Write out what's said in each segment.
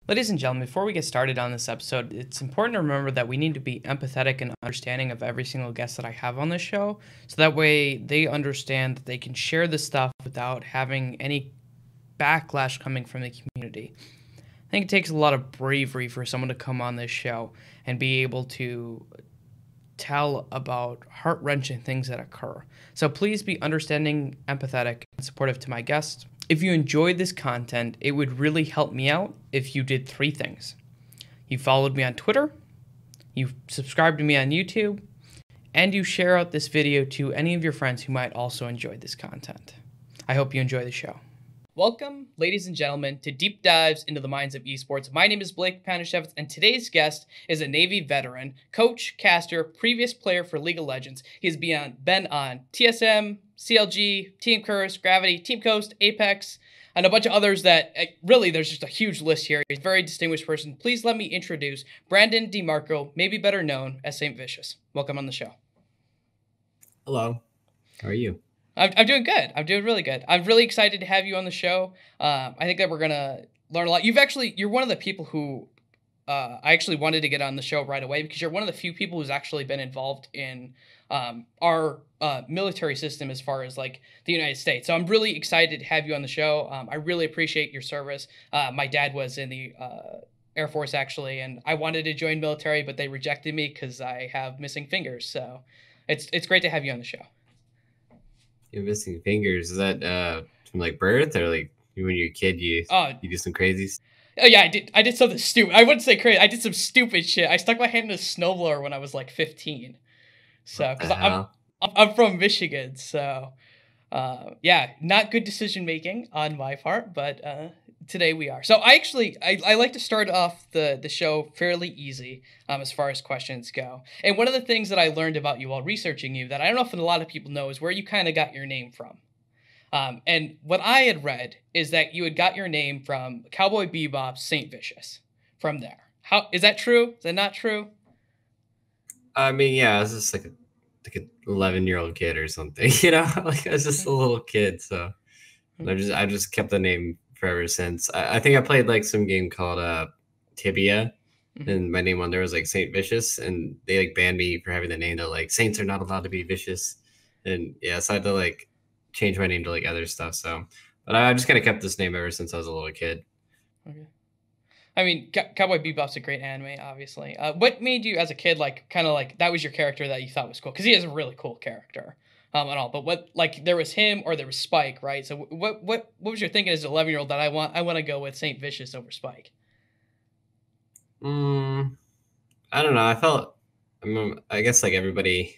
Ladies and gentlemen, before we get started on this episode, it's important to remember that we need to be empathetic and understanding of every single guest that I have on this show, so that way they understand that they can share this stuff without having any backlash coming from the community. I think it takes a lot of bravery for someone to come on this show and be able to tell about heart-wrenching things that occur. So please be understanding, empathetic, and supportive to my guests. If you enjoyed this content, it would really help me out if you did three things. You followed me on Twitter, you subscribed to me on YouTube, and you share out this video to any of your friends who might also enjoy this content. I hope you enjoy the show. Welcome, ladies and gentlemen, to Deep Dives into the Minds of Esports. My name is Blake Panashevitz, and today's guest is a Navy veteran, coach, caster, previous player for League of Legends. He's been on TSM, CLG, Team Curse, Gravity, Team Coast, Apex, and a bunch of others that, really, there's just a huge list here. He's a very distinguished person. Please let me introduce Brandon DiMarco, maybe better known as Saintvicious. Welcome on the show. Hello. How are you? I'm doing good. I'm doing really good. I'm really excited to have you on the show. I think that we're going to learn a lot. You're one of the people who I actually wanted to get on the show right away because you're one of the few people who's actually been involved in our military system as far as like the United States. So I'm really excited to have you on the show. I really appreciate your service. My dad was in the Air Force actually, and I wanted to join military, but they rejected me because I have missing fingers. So it's great to have you on the show. You're missing fingers. Is that from like birth or like when you're a kid you do some crazy stuff? Oh yeah, I did something stupid. I wouldn't say crazy. I did some stupid shit. I stuck my hand in a snowblower when I was like 15. So because I'm from Michigan, so yeah, not good decision making on my part, but today we are. So I like to start off the show fairly easy as far as questions go. And one of the things that I learned about you while researching you that I don't know if a lot of people know is where you kind of got your name from. And what I had read is that you had got your name from Cowboy Bebop's Saintvicious. From there, how is that true? Is that not true? I mean, yeah, I was just like an 11-year-old kid or something, you know, like I was just a little kid. So I just kept the name forever since. I think I played like some game called Tibia, and my name on there was like Saintvicious, and they like banned me for having the name. They're like, Saints are not allowed to be vicious, and yeah, so I had to like change my name to like other stuff. So, but I just kind of kept this name ever since I was a little kid. Okay. I mean, Cowboy Bebop's a great anime, obviously. What made you, as a kid, like kind of like that was your character that you thought was cool? Because he is a really cool character, and all. But what, like, there was him or there was Spike, right? So what was your thinking as an 11-year-old that I want to go with Saintvicious over Spike? I don't know. I guess like everybody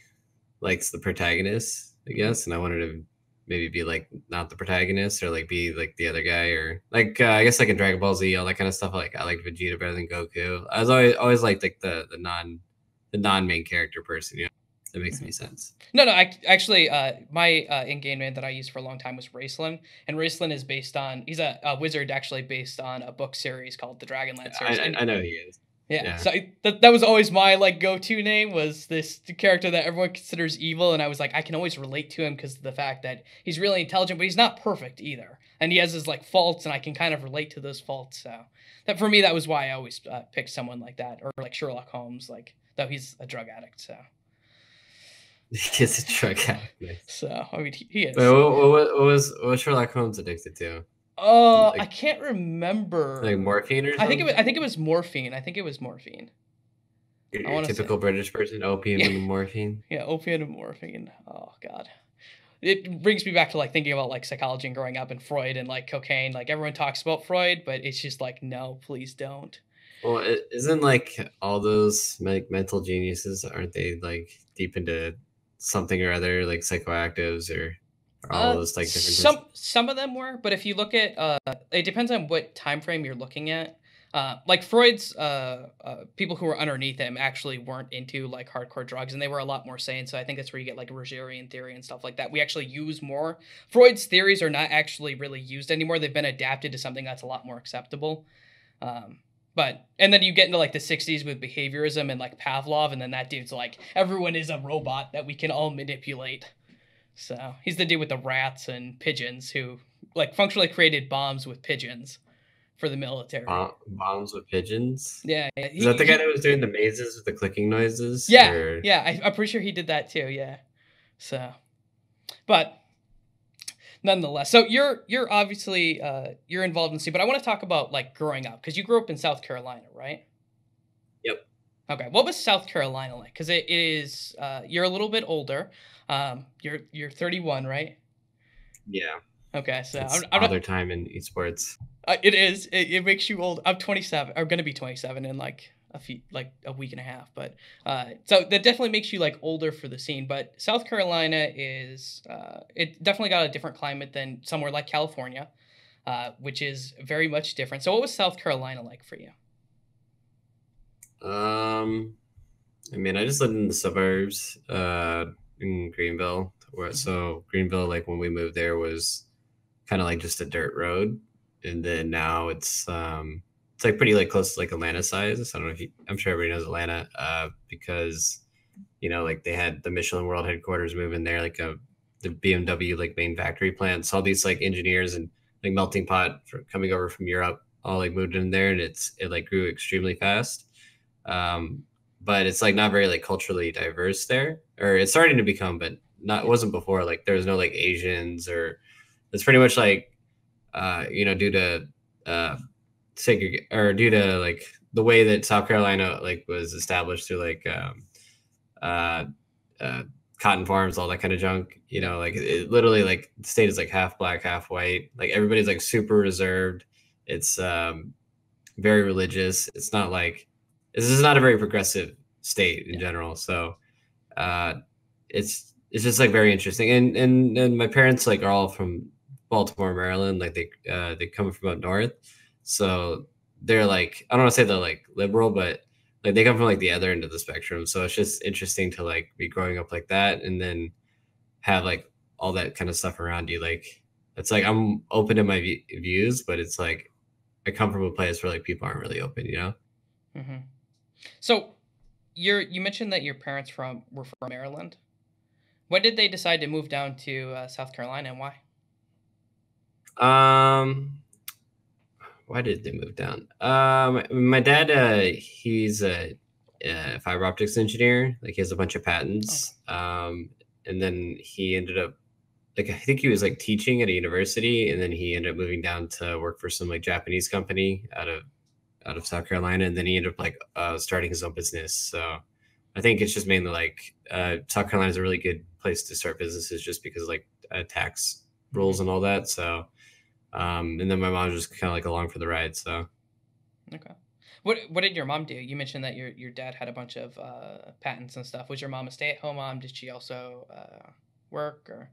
likes the protagonist, I guess, and I wanted to maybe be like not the protagonist or like be like the other guy or like I guess like in Dragon Ball Z, all that kind of stuff. Like I like Vegeta better than Goku. I was always liked like the non main character person. You know, if that makes any sense. No. Actually, my in-game name that I used for a long time was Raceland, and Raceland is based on he's a wizard actually based on a book series called the Dragonlance series. I know he is. Yeah. So that was always my like go-to name was this character that everyone considers evil, and I was like, I can always relate to him because of the fact that he's really intelligent, but he's not perfect either, and he has his like faults, and I can kind of relate to those faults. So that for me, that was why I always picked someone like that, or like Sherlock Holmes, like though he's a drug addict. So he's a drug addict. So I mean, he is. Wait, what was Sherlock Holmes addicted to? I can't remember. Like morphine or something? I think it was morphine. Your typical British person, opium and morphine. Yeah, opium and morphine. Oh God. It brings me back to like thinking about like psychology and growing up and Freud and like cocaine. Like everyone talks about Freud, but it's just like, no, please don't. Well, isn't like all those like mental geniuses, aren't they like deep into something or other, like psychoactives or all those like different some of them were, but if you look at it depends on what time frame you're looking at. Like Freud's people who were underneath him actually weren't into like hardcore drugs, and they were a lot more sane. So I think that's where you get like Rogerian theory and stuff like that. We actually use more. Freud's theories are not actually really used anymore. They've been adapted to something that's a lot more acceptable. And then you get into like the 60s with behaviorism and like Pavlov, and then that dude's like, everyone is a robot that we can all manipulate. So he's the dude with the rats and pigeons who like functionally created bombs with pigeons. for the military. Bombs with pigeons. Yeah, Is that the guy that was doing the mazes with the clicking noises? yeah, Or yeah. I'm pretty sure he did that too. Yeah. So, but nonetheless, so you're obviously you're involved in C, but I want to talk about like growing up because you grew up in South Carolina, right? yep, Okay, what was South Carolina like? Because it is you're a little bit older. You're 31, right? yeah. Okay, so It's I'm not. Father Time in esports. It is. It makes you old. I'm 27. I'm gonna be 27 in like a week and a half. But so that definitely makes you like older for the scene. But South Carolina is it definitely got a different climate than somewhere like California, which is very much different. So what was South Carolina like for you? Um, I mean, I just lived in the suburbs, in Greenville. Hmm. So Greenville, like when we moved there, was kind of like just a dirt road, and then now it's like pretty like close to like Atlanta size. I don't know if I'm sure everybody knows Atlanta, because like they had the Michelin World headquarters move in there, like the BMW like main factory plants. All these like engineers and like melting pot coming over from Europe all like moved in there, and it like grew extremely fast. Um, but it's like not very like culturally diverse there, or it's starting to become, but not Yeah. wasn't before. Like there was no like Asians, or it's pretty much like due to due to like the way that South Carolina like was established through like uh, uh, cotton farms, all that kind of junk. Yeah. Like it literally like the state is like half black, half white. Like everybody's like super reserved. It's very religious. It's not like this is not a very progressive state in Yeah. general. So uh, it's just like very interesting. And my parents like are all from Baltimore, Maryland. Like they come from up north, so they're like I don't want to say they're like liberal, but like they come from like the other end of the spectrum. So it's just interesting to like be growing up like that, and then have like all that kind of stuff around you. Like it's like I'm open to my views, but it's like I come from a place where like people aren't really open. Hmm. So you mentioned that your parents were from Maryland. When did they decide to move down to South Carolina and why? Um, why did they move down? My dad, he's a fiber optics engineer. Like he has a bunch of Okay. patents. And then he ended up like I think he was like teaching at a university, and then he ended up moving down to work for some like Japanese company out of South Carolina, and then he ended up like starting his own business. So I think it's just mainly like South Carolina is a really good place to start businesses, just because of, like tax rules Hmm. and all that. So and then my mom was just kind of like along for the ride. So Okay. What did your mom do? You mentioned that your dad had a bunch of patents and stuff. Was your mom a stay-at-home mom? Did she also work or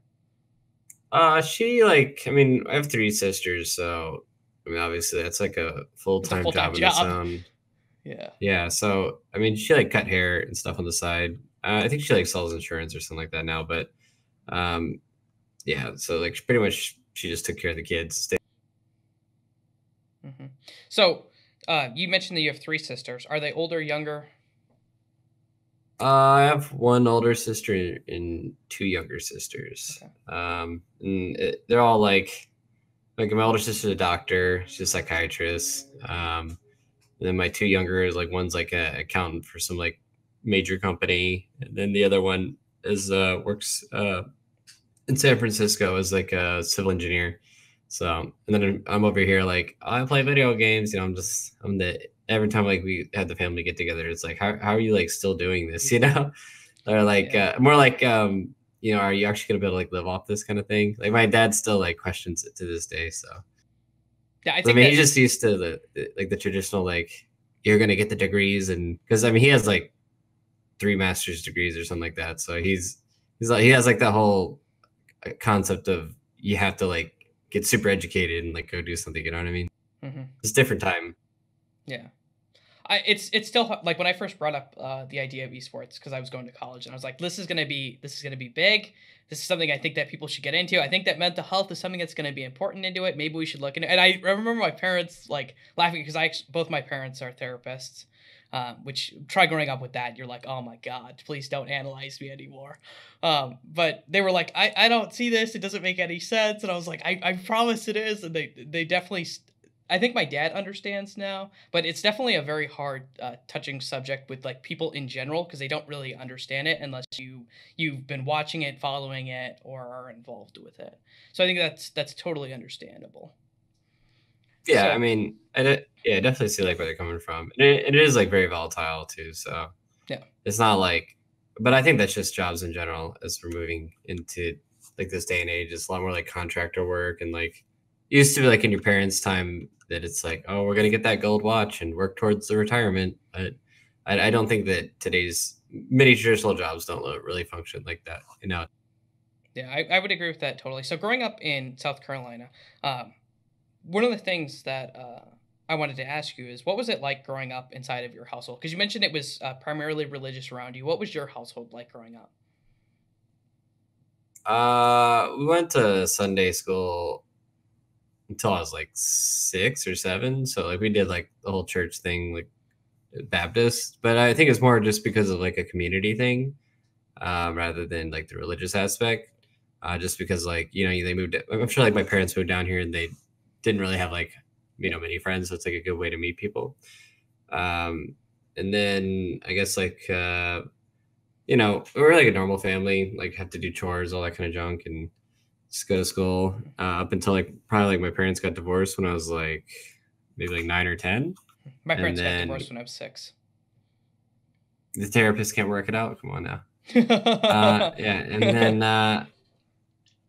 she like I mean I have three sisters, so I mean obviously that's like a full it's a time full-time job in its job? own. Yeah. Yeah, so I mean she like cut hair and stuff on the side. I think she like sells insurance or something like that now, but um yeah, so like pretty much she just took care of the kids. Hmm. So you mentioned that you have three sisters. Are they older, younger? I have one older sister and two younger sisters. Okay. And they're all like my older sister's a doctor, she's a psychiatrist. And then my two younger is like one's like a accountant for some like major company, and then the other one is works in San Francisco as like a civil engineer. So and then I'm over here like I play video games. I'm the every time like we had the family get together, it's like how are you like still doing this? Or like Yeah. more like are you actually gonna be able to like live off this kind of thing? Like my dad still like questions it to this day. So Yeah, I I think mean, he's that just used to the traditional like you're gonna get the degrees, and because I mean he has like three master's degrees or something like that, so he's like he has like that whole concept of you have to like get super educated and like go do something. You know what I mean? mhm, It's a different time. yeah. It's still like when I first brought up the idea of esports because I was going to college and I was like, this is gonna be big. This is something I think that people should get into. I think that mental health is something that's gonna be important into it. Maybe we should look into it. And I remember my parents like laughing because both my parents are therapists. Which try growing up with that, you're like, oh my god, please don't analyze me anymore. But they were like, I don't see this. It doesn't make any sense. And I was like, I promise it is. And they definitely I think my dad understands now, but it's definitely a very hard touching subject with like people in general because they don't really understand it unless you've been watching it, following it, or are involved with it. So I think that's totally understandable. Yeah, I So mean, yeah, I definitely see like where they're coming from. And it is like very volatile too. So yeah, it's not like, but I think that's just jobs in general as we're moving into like this day and age. It's a lot more like contractor work and like used to be like in your parents' time that it's like, oh, we're gonna get that gold watch and work towards the retirement. But I don't think that today's many traditional jobs don't really function like that. You know, yeah, I would agree with that totally. So growing up in South Carolina, um, one of the things that I wanted to ask you is what was it like growing up inside of your household? Because you mentioned it was primarily religious around you. What was your household like growing up? we went to Sunday school until I was like 6 or 7. So like we did like the whole church thing, like Baptist, but I think it's more just because of like a community thing, rather than like the religious aspect. Just because like they moved. I'm sure like my parents moved down here and they didn't really have like Yeah, many friends, so it's like a good way to meet people. Um, and then I guess like we're like a normal family, like have to do chores, all that kind of junk, and just go to school up until like probably like my parents got divorced when I was like maybe like 9 or 10, my and parents got then divorced when I was 6. the therapist can't work it out. Come on now. Yeah, Yeah, and then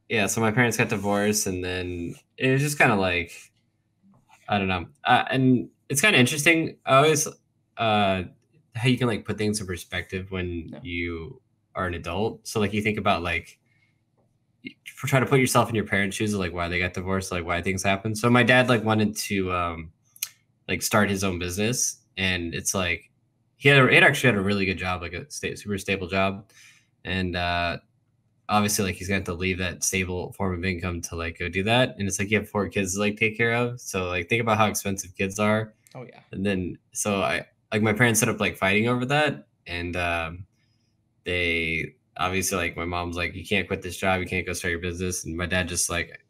yeah, so my parents got divorced, and then it was just kind of like I don't know, and it's kind of interesting. I always how you can like put things in perspective when you are an adult. So like you think about like try to put yourself in your parents' shoes of like why they got divorced, like why things happen. So my dad like wanted to like start his own business, and it's like he had actually had a really good job, like a super stable job, and obviously like he's gonna have to leave that stable form of income to like go do that, and it's like you have 4 kids to like take care of, so like think about how expensive kids are. oh yeah. And then so I like my parents ended up like fighting over that, and they obviously like my mom's like, you can't quit this job, you can't go start your business, and my dad just like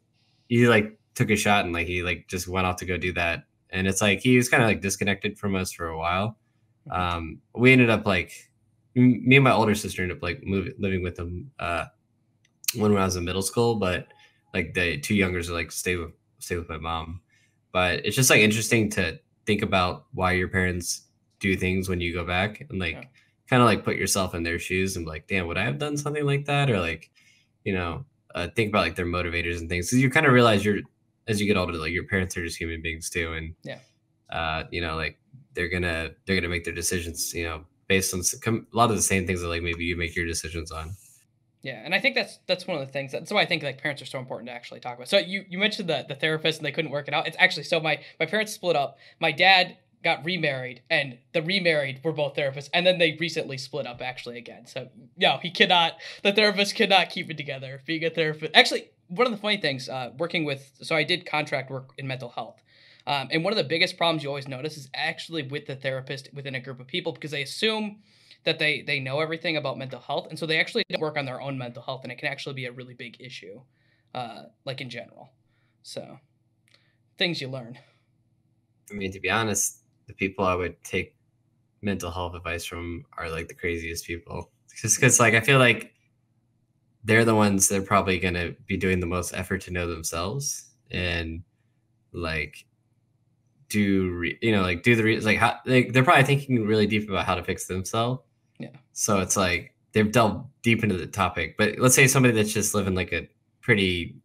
he like took a shot and like he like just went off to go do that, and it's like he was kind of like disconnected from us for a while. We ended up like me and my older sister ended up like moving living with him when I was in middle school, but like the two youngers are like stay with my mom. But it's just like interesting to think about why your parents do things when you go back and Yeah, like kind of like put yourself in their shoes and be like, damn, would I have done something like that? Or like, you know, think about like their motivators and things. Because you kind of realize as you get older, like your parents are just human beings too, and yeah. like they're gonna make their decisions, based on a lot of the same things that like maybe you make your decisions on. Yeah, and I think that's one of the things that's why I think like parents are so important to actually talk about. So you mentioned the therapist and they couldn't work it out. It's actually so my parents split up. My dad got remarried, and the remarried were both therapists, and then they recently split up actually again. So yeah, the therapist could not keep it together. Being a therapist, actually, one of the funny things working with, so I did contract work in mental health. And one of the biggest problems you always notice is actually with the therapist within a group of people because they assume that they know everything about mental health, and so they actually don't work on their own mental health, and it can actually be a really big issue, like in general. So things you learn. I mean, to be honest, the people I would take mental health advice from are like the craziest people. Just because, like, I feel like they're the ones that are probably going to be doing the most effort to know themselves and like like do like how like they're probably thinking really deep about how to fix themselves. Yeah, So it's like they've delved deep into the topic. But let's say somebody that's just living like a pretty,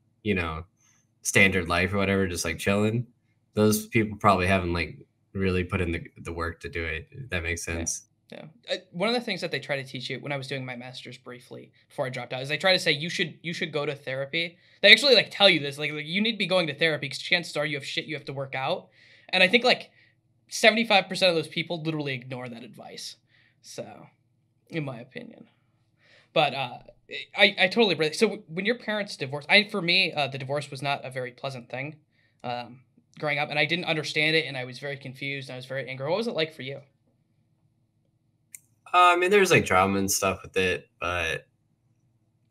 standard life or whatever, just like chilling. Those people probably haven't like really put in the work to do it. If that makes yeah. sense. Yeah. One of the things that they try to teach you when I was doing my master's briefly before I dropped out is they try to say you should go to therapy. They actually like tell you this like you need to be going to therapy because chances are you have shit you have to work out. And I think like 75% of those people literally ignore that advice. So, in my opinion. But I totally relate. So when your parents divorced, for me the divorce was not a very pleasant thing, um, growing up, and I didn't understand it, and I was very confused, and I was very angry. What was it like for you? I mean, there's like drama and stuff with it, but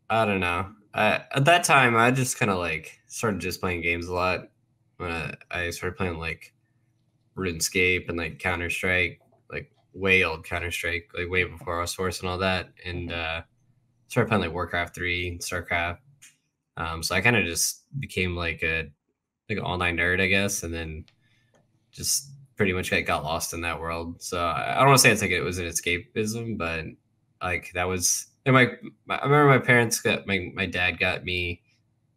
I don't know. At that time, I just kind of like started just playing games a lot. when I started playing like RuneScape and like Counter Strike, like way old Counter Strike, like way before our source and all that, and started playing like Warcraft 3 and StarCraft. So I kind of just became like an online nerd, I guess, and then just pretty much got lost in that world. So I don't want to say it's like it was an escapism, but like that was. And I remember my parents got my dad got me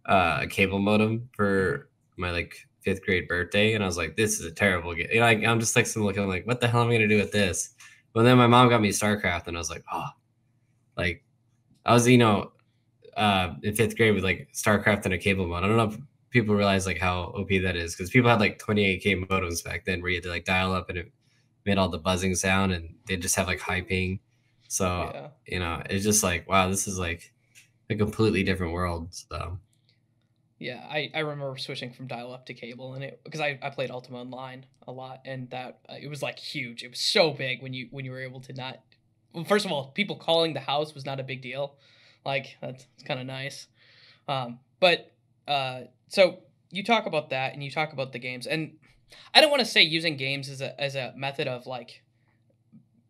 a cable modem for my like 5th grade birthday, and I was like, this is a terrible game. You know, like, I'm just like looking like, what the hell am I gonna do with this? But then my mom got me StarCraft, and I was like, oh, like I was in 5th grade with like StarCraft and a cable modem. I don't know if people realize like how OP that is, because people had like 28K modems back then where you had to like dial up and it made all the buzzing sound, and they just have like high ping. So it's just like, wow, this is like a completely different world. So yeah, I remember switching from dial up to cable, and because I played Ultima Online a lot, and that it was like huge. It was so big when you were able to not. Well, first of all, people calling the house was not a big deal. Like that's kind of nice. But so you talk about that, and you talk about the games, and I don't want to say using games as a method of like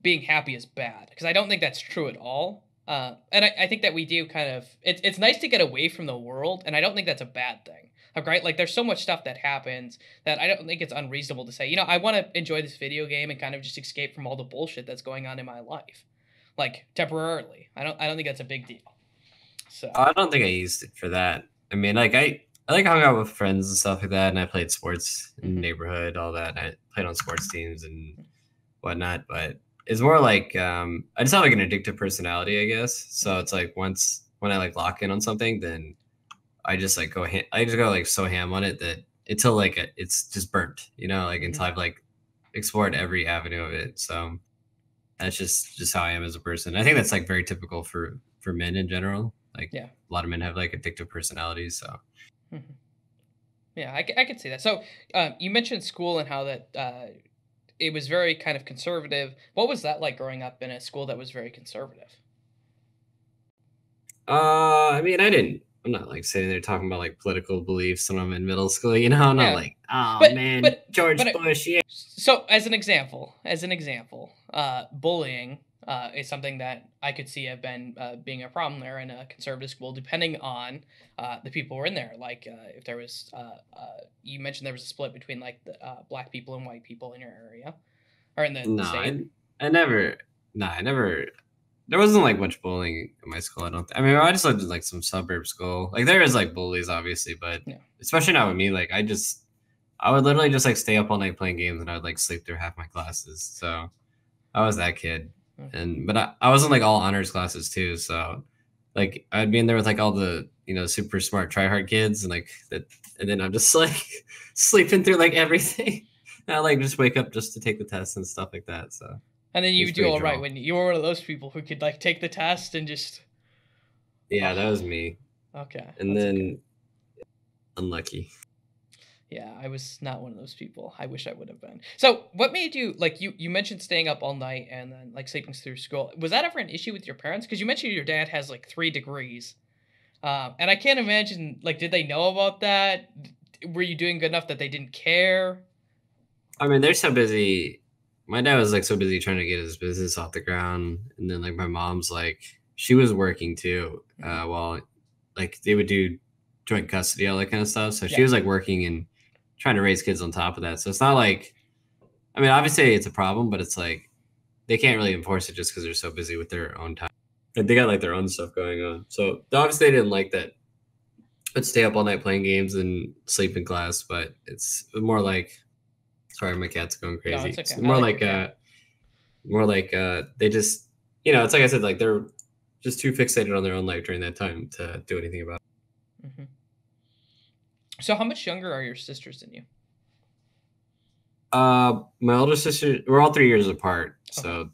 being happy is bad, because I don't think that's true at all. And I think that we do kind of, it's nice to get away from the world, and I don't think that's a bad thing. Like, right? Like, there's so much stuff that happens that I don't think it's unreasonable to say, I want to enjoy this video game and kind of just escape from all the bullshit that's going on in my life, like temporarily. I don't think that's a big deal. So I don't think I used it for that. I mean, like I like hung out with friends and stuff like that, and I played sports in the neighborhood, all that. I played on sports teams and whatnot, but it's more like I just have like an addictive personality, I guess. So it's like when I like lock in on something, then I just like I just go like so ham on it that until like it's just burnt, like until I've like explored every avenue of it. So that's just how I am as a person. I think that's like very typical for men in general. Like a lot of men have like addictive personalities. So yeah, I could see that. So you mentioned school and how that it was very kind of conservative. What was that like growing up in a school that was very conservative? I mean, I'm not like sitting there talking about like political beliefs when I'm in middle school, I'm not like, oh man, George Bush, yeah. So as an example, bullying is something that I could see have been being a problem there in a conservative school, depending on the people who were in there. Like if there was, you mentioned there was a split between like the black people and white people in your area, or in the state. I never. There wasn't like much bullying in my school. I mean, I just lived in like some suburb school. Like there is like bullies, obviously, but especially not with me. Like I would literally just like stay up all night playing games, and I would like sleep through half my classes. So I was that kid. But I was in like all honors classes too. So like I'd be in there with like all the super smart tryhard kids, and like that, and then I'm just like sleeping through like everything. And I like just wake up just to take the test and stuff like that. So. And then you do all right when you were one of those people who could like take the test and just. Yeah, that was me. Okay. And then unlucky. Yeah, I was not one of those people. I wish I would have been. So what made you, like, you mentioned staying up all night and then like sleeping through school. Was that ever an issue with your parents? Because you mentioned your dad has like 3 degrees. And I can't imagine, like, did they know about that? Were you doing good enough that they didn't care? I mean, they're so busy. My dad was like so busy trying to get his business off the ground, and then like my mom's like she was working too, while like they would do joint custody, all that kind of stuff. So she was like working and trying to raise kids on top of that. So it's not like, I mean, obviously it's a problem, but it's like they can't really enforce it just because they're so busy with their own time. Like they got like their own stuff going on. So obviously they didn't like that. I'd stay up all night playing games and sleep in class, but it's more like. Sorry, my cat's going crazy. No, it's okay. It's more like they just, it's like I said, like they're just too fixated on their own life during that time to do anything about it. Mm-hmm. So how much younger are your sisters than you? My older sister, we're all 3 years apart. Okay. So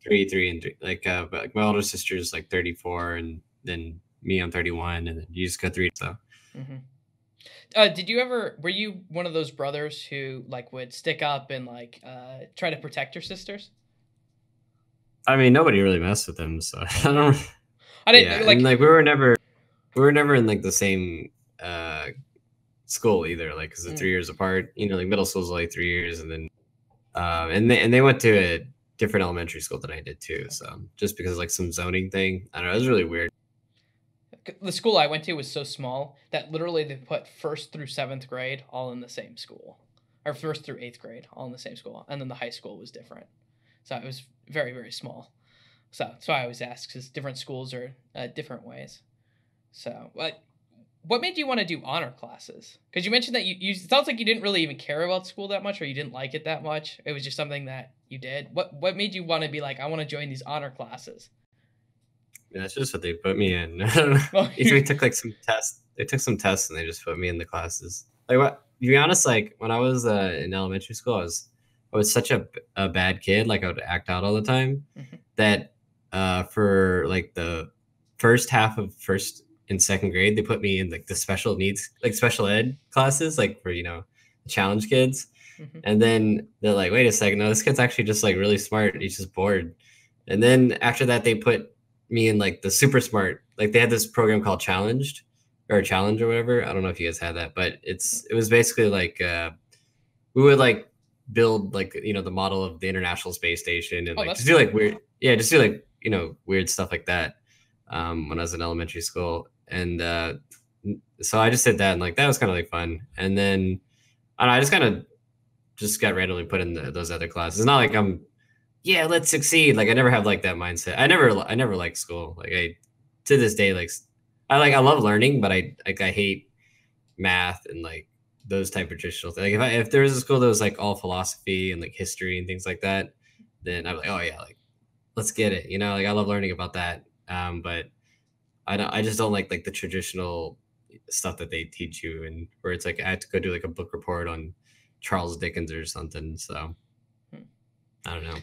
3 and 3. Like, but my older sister is like 34, and then me, I'm 31, and then you just got 3. So. Mm-hmm. Were you one of those brothers who like would stick up and like try to protect your sisters? I mean, nobody really messed with them, so I don't. I didn't like. And, like we were never in like the same school either, like because they're 3 years apart. You know, like middle school's only 3 years, and then and they went to a different elementary school than I did too. So just because of, like some zoning thing, I don't know, it was really weird. The school I went to was so small that literally they put first through seventh grade all in the same school, or first through eighth grade all in the same school, and then the high school was different. So it was very, very small. So that's why I always ask, because different schools are different ways. So what made you want to do honor classes? Because you mentioned that you it sounds like you didn't really even care about school that much, or you didn't like it that much. It was just something that you did. What made you want to be like, I want to join these honor classes? Yeah, that's just what they put me in. I don't know. Well, We took like some tests. They took some tests and they just put me in the classes. Like what? To be honest, like when I was in elementary school, I was such a bad kid. Like I would act out all the time. Mhm. That for like the first half of first and second grade, they put me in like the special needs, like special ed classes, like for challenge kids. Mhm. And then they're like, wait a second, no, this kid's actually just like really smart. He's just bored. And then after that, they put me in like the super smart. Like they had this program called Challenge or whatever. I don't know if you guys had that, but it was basically like we would like build like the model of the International Space Station and Oh, like that's just do like cool. weird, yeah, just do like weird stuff like that. When I was in elementary school, and so I just did that, and like that was kind of like fun. And then I don't know, I just kind of just got randomly put in those other classes. It's not like I'm, yeah, let's succeed. Like I never have like that mindset. I never liked school. Like I to this day I love learning, but I hate math and like those type of traditional things. Like if there was a school that was like all philosophy and like history and things like that, then I'm like, oh yeah, like let's get it. Like I love learning about that. But I just don't like the traditional stuff that they teach you, and where it's like I have to go do like a book report on Charles Dickens or something. So Hmm. I don't know.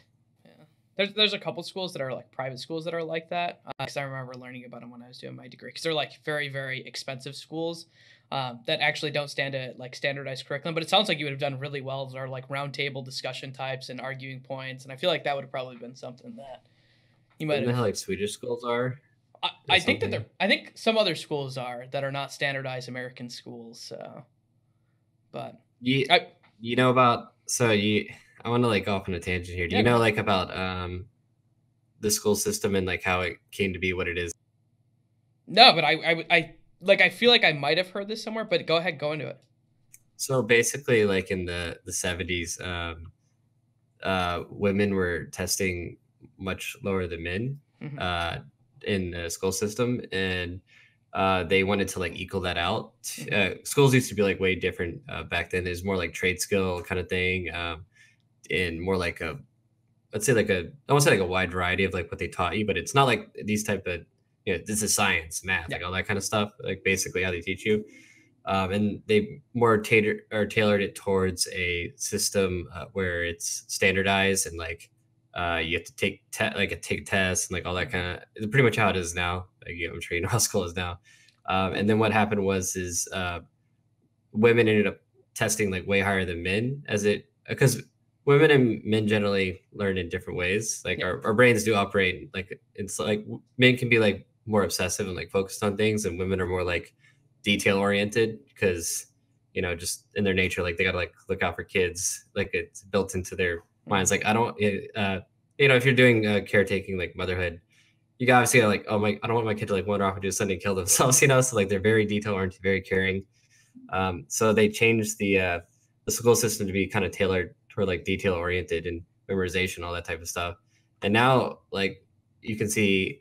Yeah. There's a couple schools that are like private schools that are like that. Because I remember learning about them when I was doing my degree. Because they're like very, very expensive schools that actually don't stand a like standardized curriculum. But it sounds like you would have done really well. There are like roundtable discussion types and arguing points. And I feel like that would have probably been something that you might Isn't that have. how like Swedish schools are or I think that something? I think some other schools are that are not standardized American schools. So, but You I you know about so you I want to like go off on a tangent here. Do yeah, you go know ahead. like about the school system and like how it came to be what it is? No, but I like I feel like I might have heard this somewhere. But go ahead, go into it. So basically, like in the 70s, women were testing much lower than men Hmm. uh, in the school system, and they wanted to like equal that out. Hmm. Schools used to be like way different back then. There's more like trade skill kind of thing, and more like a let's say like I won't say like a wide variety of like what they taught you, but it's not like these type of this is science, math, Yeah. like all that kind of stuff. Like basically how they teach you, and they more tailored it towards a system where it's standardized and like you have to take tests and like all that Hmm. kind of pretty much how it is now. Like, I'm sure you know how school is now. And then what happened was is women ended up testing like way higher than men as it because women and men generally learn in different ways. Like Yeah. our brains do operate like it's like men can be like more obsessive and like focused on things, and women are more like detail oriented because just in their nature, like they gotta like look out for kids, like it's built into their minds. Hmm. Like I don't if you're doing caretaking like motherhood, you obviously gotta, like, oh my, I don't want my kid to like wander off and do something and kill themselves, so like they're very detail oriented, very caring. So they changed the school system to be kind of tailored toward like detail oriented and memorization, all that type of stuff. And now like you can see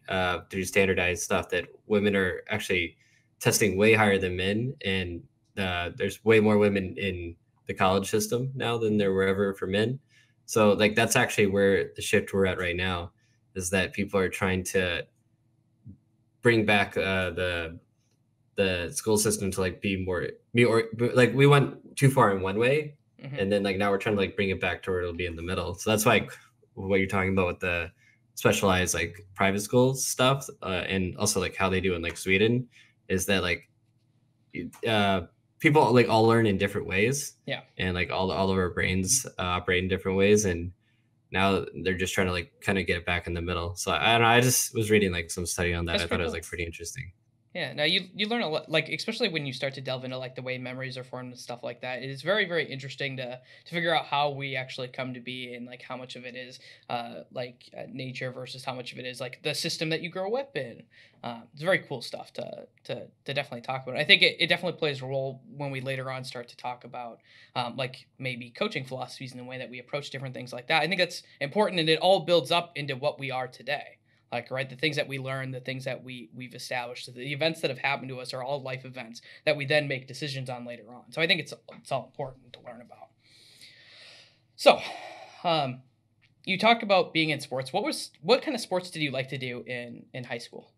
through standardized stuff that women are actually testing way higher than men, and there's way more women in the college system now than there were ever for men. So like that's actually where the shift we're at right now, is that people are trying to bring back the school system to like be more like we went too far in one way, Hmm. and then like now we're trying to like bring it back to where it'll be in the middle. So that's why what you're talking about with the specialized like private schools stuff, and also like how they do in like Sweden, is that like uh people like all learn in different ways, Yeah. and like all of our brains operate in different ways, and now they're just trying to like kind of get it back in the middle. So I don't know, I just was reading like some study on that. That's I thought pretty it was cool. like pretty interesting. Yeah, now you learn a lot, like especially when you start to delve into like the way memories are formed and stuff like that. It is very very interesting to figure out how we actually come to be and like how much of it is nature versus how much of it is like the system that you grow up in. It's very cool stuff to definitely talk about. I think it definitely plays a role when we later on start to talk about like maybe coaching philosophies and the way that we approach different things like that. I think that's important, and it all builds up into what we are today. Like, right, the things that we learn, the things that we've established, the events that have happened to us are all life events that we then make decisions on later on. So I think it's all important to learn about. So, you talked about being in sports. What kind of sports did you like to do in high school?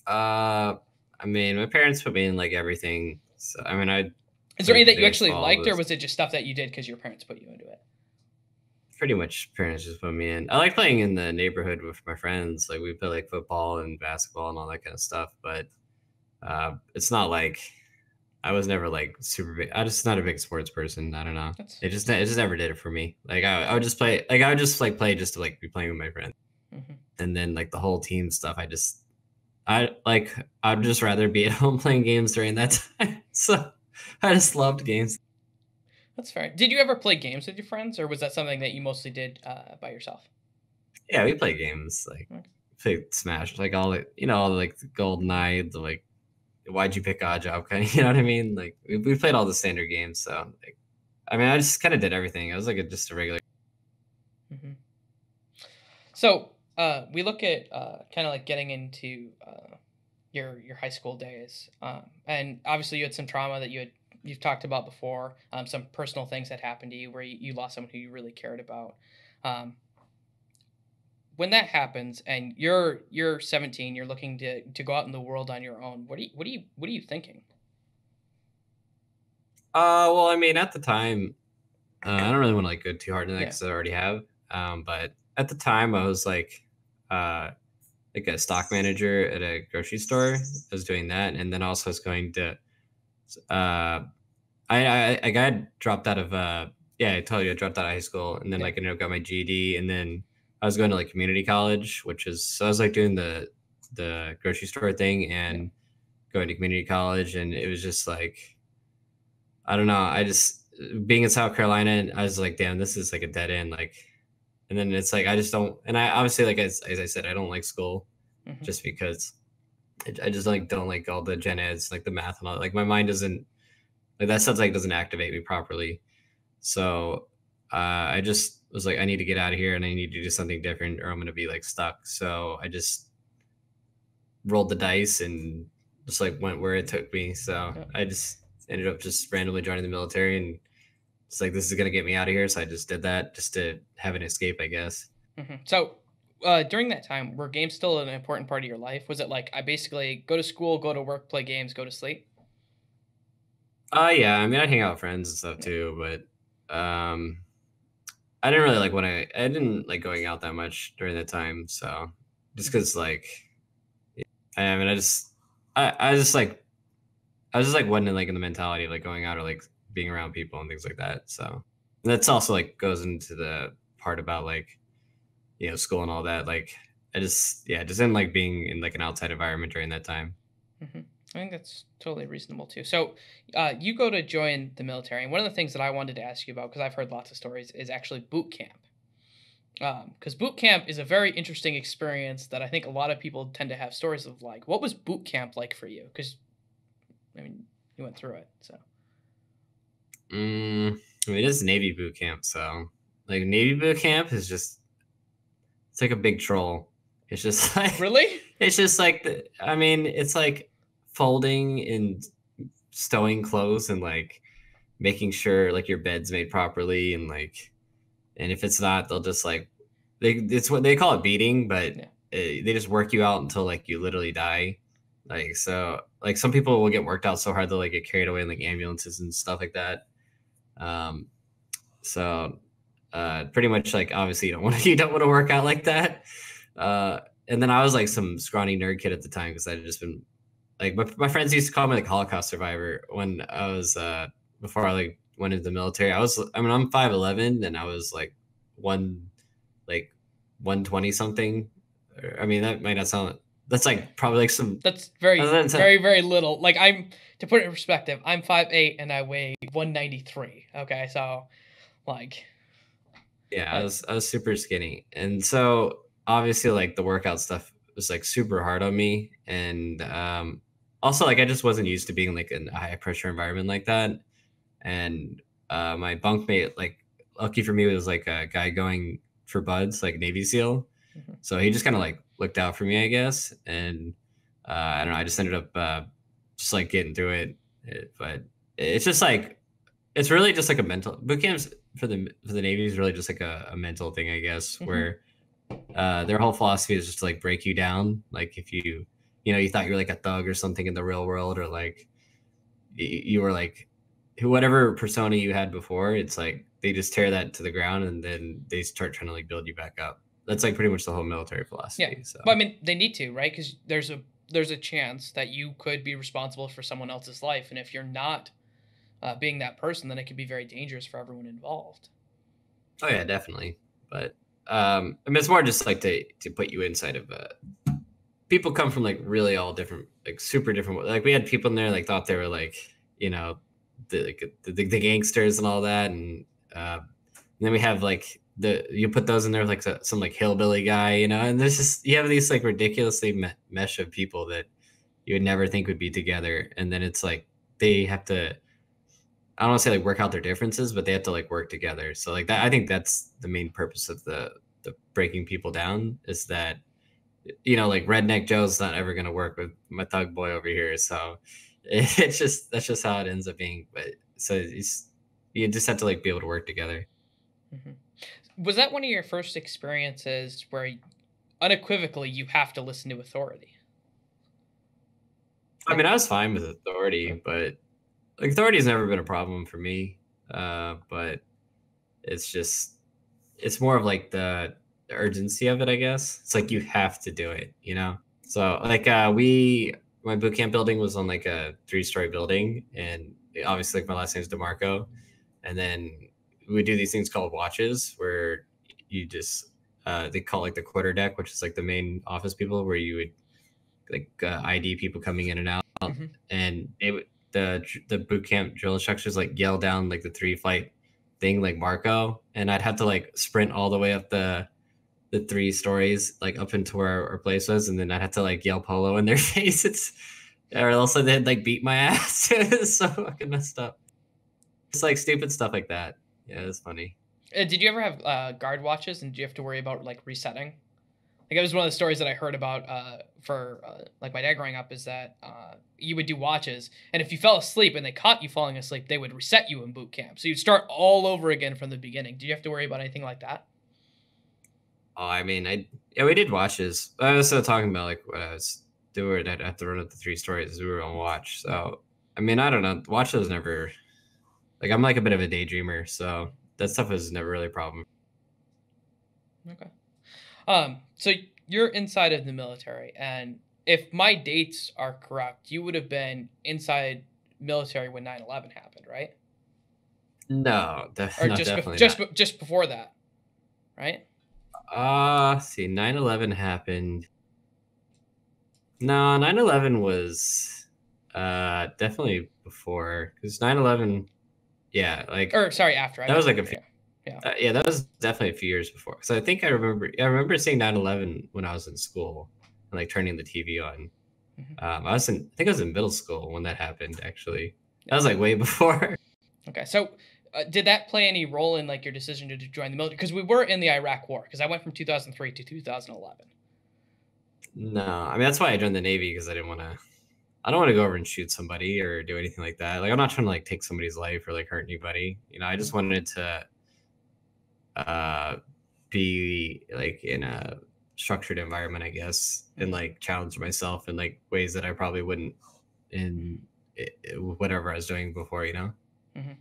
I mean, my parents put me in like everything. So I mean, I Is there any played that you actually baseball. liked, or was it just stuff that you did because your parents put you into it? Pretty much parents just put me in. I like playing in the neighborhood with my friends. Like we play like football and basketball and all that kind of stuff. But it's not like I was never like super big. I just not a big sports person. I don't know. That's It just never did it for me. Like I would just play. Like I would just like play just to like be playing with my friends. mhm. And then like the whole team stuff. I'd just rather be at home playing games during that time. So I just loved games. That's fair. Did you ever play games with your friends, or was that something that you mostly did by yourself? Yeah, we play games like Okay. play Smash, like all the like the Golden Eye, the like why'd you pick Odd Job kind of, you know what I mean? Like we played all the standard games, so like I mean I just kind of did everything. I was like just a regular. hmm So we look at kind of like getting into your high school days, and obviously you had some trauma that you've talked about before, some personal things that happened to you where you lost someone who you really cared about. Um, when that happens and you're 17, you're looking to go out in the world on your own. What are you thinking? Well, I mean at the time, I don't really want to like go too hard in that Yeah. because I already have. But at the time I was uh like a stock manager at a grocery store. I was doing that, and then also I was going to uh I got dropped out of yeah, I told you I dropped out of high school, and then Yeah. like I ended up got my GED, and then I was going to like community college, which is so I was like doing the grocery store thing Yeah. and going to community college, and it was just like I don't know, I just being in South Carolina, and I was like, damn, this is like a dead end, like, and then it's like I just don't, and I obviously like as I said, I don't like school hmm just because I just like don't like all the gen eds, like the math and all. Like my mind doesn't like that stuff like doesn't activate me properly. So I just was like, I need to get out of here and I need to do something different or I'm gonna be like stuck. So I just rolled the dice and just like went where it took me. So Yeah. I just ended up just randomly joining the military and it's like this is gonna get me out of here. So I just did that just to have an escape, I guess. So during that time, were games still an important part of your life? Was it like I basically go to school, go to work, play games, go to sleep? Yeah, I mean I'd hang out with friends and stuff Yeah. too, but I didn't really like when I didn't like going out that much during that time. So just hmm because like I mean I just like I was just like wasn't like in the mentality of like going out or like being around people and things like that. So and that's also like goes into the part about like school and all that. Like I just just didn't like being in like an outside environment during that time. hmm I think that's totally reasonable too. So, you go to join the military, and one of the things that I wanted to ask you about, because I've heard lots of stories, is actually boot camp. Because boot camp is a very interesting experience that I think a lot of people tend to have stories of. Like, what was boot camp like for you? Because I mean, you went through it, so. I mean, it is Navy boot camp, so like Navy boot camp is just it's like a big troll. It's just like Really? it's just like I mean, it's like folding and stowing clothes and like making sure like your bed's made properly and like and if it's not, they'll just like it's what they call it beating, but Yeah. they just work you out until like you literally die. Like so, like some people will get worked out so hard they'll like get carried away in like ambulances and stuff like that. Um, so pretty much like obviously you don't want to work out like that. And then I was like some scrawny nerd kid at the time because I'd just been like my friends used to call me like Holocaust survivor when I was before I like went into the military. I mean I'm 5'11" and I was like 120 something. I mean that might not sound That's like probably like some. That's very, That's very, very little. Like to put it in perspective, I'm 5'8" and I weigh 193. Okay, so like, yeah, I was super skinny, and so obviously like the workout stuff was like super hard on me, and also like I just wasn't used to being like in a high pressure environment like that, and my bunkmate, like, lucky for me, was like a guy going for buds, like Navy SEAL, mhm. so he just kind of like looked out for me, I guess, and I don't know, I just ended up just like getting through but it's just like it's really just like a mental boot camps for the Navy is really just like a mental thing, I guess, where their whole philosophy is just to like break you down. Like if you thought you were like a thug or something in the real world, or like you were like whatever persona you had before, it's like they just tear that to the ground and then they start trying to like build you back up. That's like pretty much the whole military Yeah, philosophy. So but I mean, they need to, right? Because there's a chance that you could be responsible for someone else's life, and if you're not being that person, then it could be very dangerous for everyone involved. oh yeah, definitely. But I mean, it's more just like to put you inside of people come from like really all different, like super different. Like we had people in there like thought they were like, you know, the gangsters and all that, and then we have like you put those in there with like some like hillbilly guy, and there's just you have these like ridiculously mesh of people that you would never think would be together, and then it's like they have to. I don't want to say like work out their differences, but they have to like work together. So like that, I think that's the main purpose of the breaking people down is that like redneck Joe's not ever going to work with my thug boy over here. So it's just that's just how it ends up being. But so you just have to like be able to work together. Was that one of your first experiences where unequivocally you have to listen to authority? I mean, I was fine with authority, but like authority has never been a problem for me. But it's more of like the urgency of it, I guess. It's like you have to do it. So like my boot camp building was on like a 3-story building, and obviously like my last name is DiMarco, and then we do these things called watches where you just they call it like the quarter deck, which is like the main office people where you would like ID people coming in and out, Mm-hmm. and the boot camp drill instructors like yell down like the 3 flight thing like Marco, and I'd have to like sprint all the way up the 3 stories like up into where our place was, and then I'd have to like yell polo in their faces, or else they'd like beat my ass. It's so fucking messed up. It's like stupid stuff like that. Yeah, it's funny. Did you ever have guard watches, and did you have to worry about like resetting? Like it was one of the stories that I heard about for like my dad growing up is that you would do watches, and if you fell asleep and they caught you falling asleep, they would reset you in boot camp. So you'd start all over again from the beginning. Do you have to worry about anything like that? Oh, I mean, we did watches. I was still talking about like what I was doing. I'd have to run up the 3 stories. We were on watch. So I mean, I don't know. Watches never like I'm like a bit of a daydreamer, so that stuff was never really a problem. Okay. So you're inside of the military, and if my dates are correct, you would have been inside military when 9/11 happened, right? No, Or no, definitely not. just before that, right? See, 9/11 happened. No, 9/11 was definitely before, because 9/11, yeah, like Or sorry, after. I that was meant, like a few, yeah. yeah, that was definitely a few years before. So I think I remember seeing 9/11 when I was in school and like turning the TV on. I think I was in middle school when that happened. Actually, that was like way before. Okay, so did that play any role in like your decision to join the military? Because we were in the Iraq War. Because I went from 2003 to 2011. No, I mean that's why I joined the Navy, because I didn't want to. I don't want to go over and shoot somebody or do anything like that. Like I'm not trying to like take somebody's life or like hurt anybody. I just wanted to be like in a structured environment, I guess, and like challenge myself in like ways that I probably wouldn't in whatever I was doing before. Mm-hmm.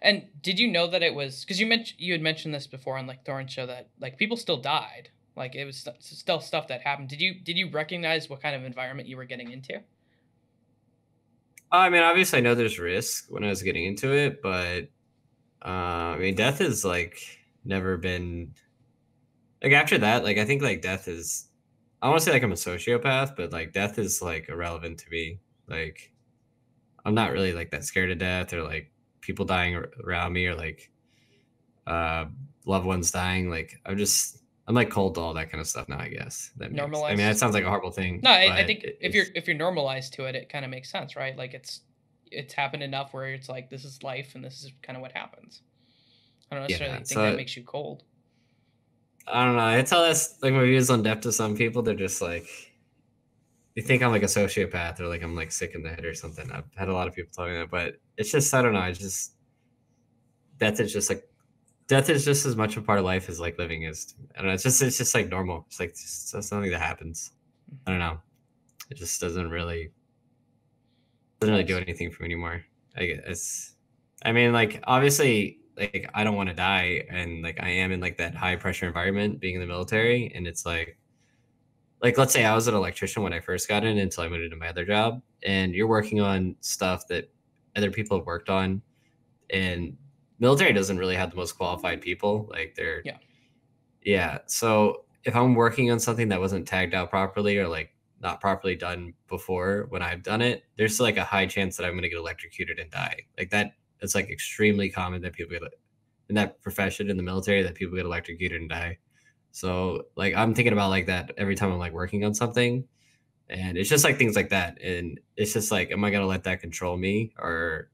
And did you know that it was because you had mentioned this before on like Thorin's show that like people still died, like it was still stuff that happened. Did you recognize what kind of environment you were getting into? I mean, obviously, I know there's risk when I was getting into it, but I mean, death is like never been like after that. Like I think like death is I want to say like I'm a sociopath, but like death is like irrelevant to me. Like I'm not really like that scared of death or like people dying around me or like uh loved ones dying. Like I'm like cold to all that kind of stuff now, I guess. That makes I mean that Normalized. sounds like a horrible thing, No, I but think it's if you're normalized to it, it kind of makes sense, right? Like it's happened enough where it's like this is life and this is kind of what happens. I don't yeah. necessarily think that So makes you cold. I don't know. I tell that's like my views on death to some people. They're just like they think I'm like a sociopath or like I'm like sick in the head or something. I've had a lot of people tell me that, but it's just I don't know. It's just death is just like death is just as much a part of life as like living is. I don't know. It's just like normal. It's like it's just something that happens. I don't know. It just doesn't really do Nice. anything for me anymore. I guess. I mean, like obviously, like I don't want to die, and like I am in like that high pressure environment, being in the military, and it's like let's say I was an electrician when I first got in until I moved into my other job, and you're working on stuff that other people have worked on, and military doesn't really have the most qualified people. Like they're Yeah. yeah. So if I'm working on something that wasn't tagged out properly or like not properly done before when I've done it, there's like a high chance that I'm going to get electrocuted and die. Like that, it's like extremely common that people get in that profession in the military that people get electrocuted and die. So like I'm thinking about like that every time I'm like working on something, and it's just like things like that, and it's just like, am I going to let that control me, or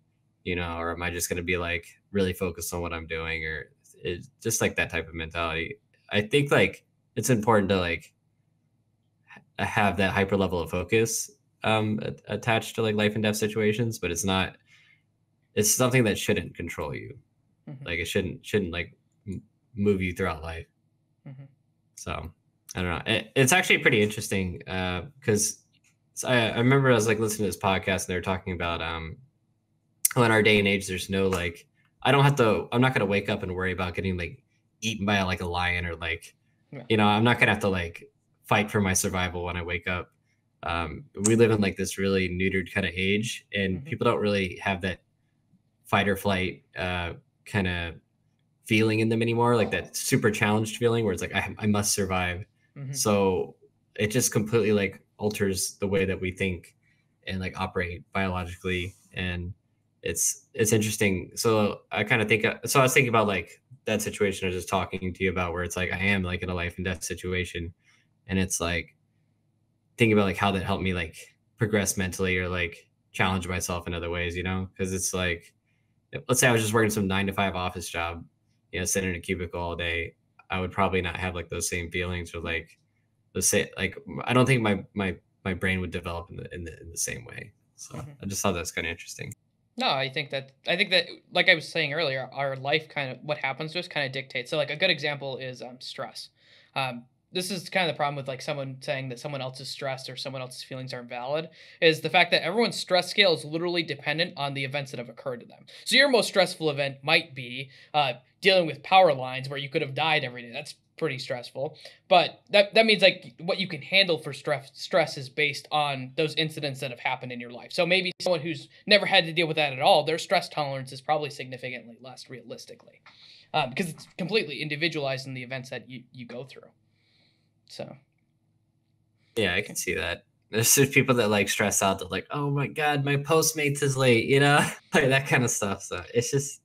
or am I just going to be like really focused on what I'm doing, or it's just like that type of mentality. I think like it's important to like have that hyper level of focus attached to like life and death situations, but it's something that shouldn't control you. Hmm. Like it shouldn't like move you throughout life. Hmm. So I don't know. It's actually pretty interesting because I remember I was like listening to this podcast and they were talking about in our day and age there's no like I'm not gonna wake up and worry about getting like eaten by like a lion or like Yeah. I'm not gonna have to like fight for my survival when I wake up. We live in like this really neutered kind of age, and Hmm. people don't really have that fight or flight kind of feeling in them anymore, like that super challenged feeling where it's like I must survive. Hmm. So it just completely like alters the way that we think and like operate biologically, and it's interesting. So I kind of think so I was thinking about like that situation I was just talking to you about where it's like I am like in a life and death situation, and it's like thinking about like how that helped me like progress mentally or like challenge myself in other ways, because it's like let's say I was just working some 9 to 5 office job, sitting in a cubicle all day, I would probably not have like those same feelings or like let's say like I don't think my brain would develop in the same way. So Hmm. I just thought that's kind of interesting. No, I think that like I was saying earlier, our life kind of what happens to us kind of dictates. So like a good example is stress. This is kind of the problem with like someone saying that someone else's stress or someone else's feelings aren't valid is the fact that everyone's stress scale is literally dependent on the events that have occurred to them. So your most stressful event might be dealing with power lines where you could have died every day. That's pretty stressful. But that means like what you can handle for stress is based on those incidents that have happened in your life. So maybe someone who's never had to deal with that at all, their stress tolerance is probably significantly less realistically, because it's completely individualized in the events that you go through. So Yeah, I can see that. There's people that like stress out that like, oh my god, my Postmates is late, like that kind of stuff. So it's just,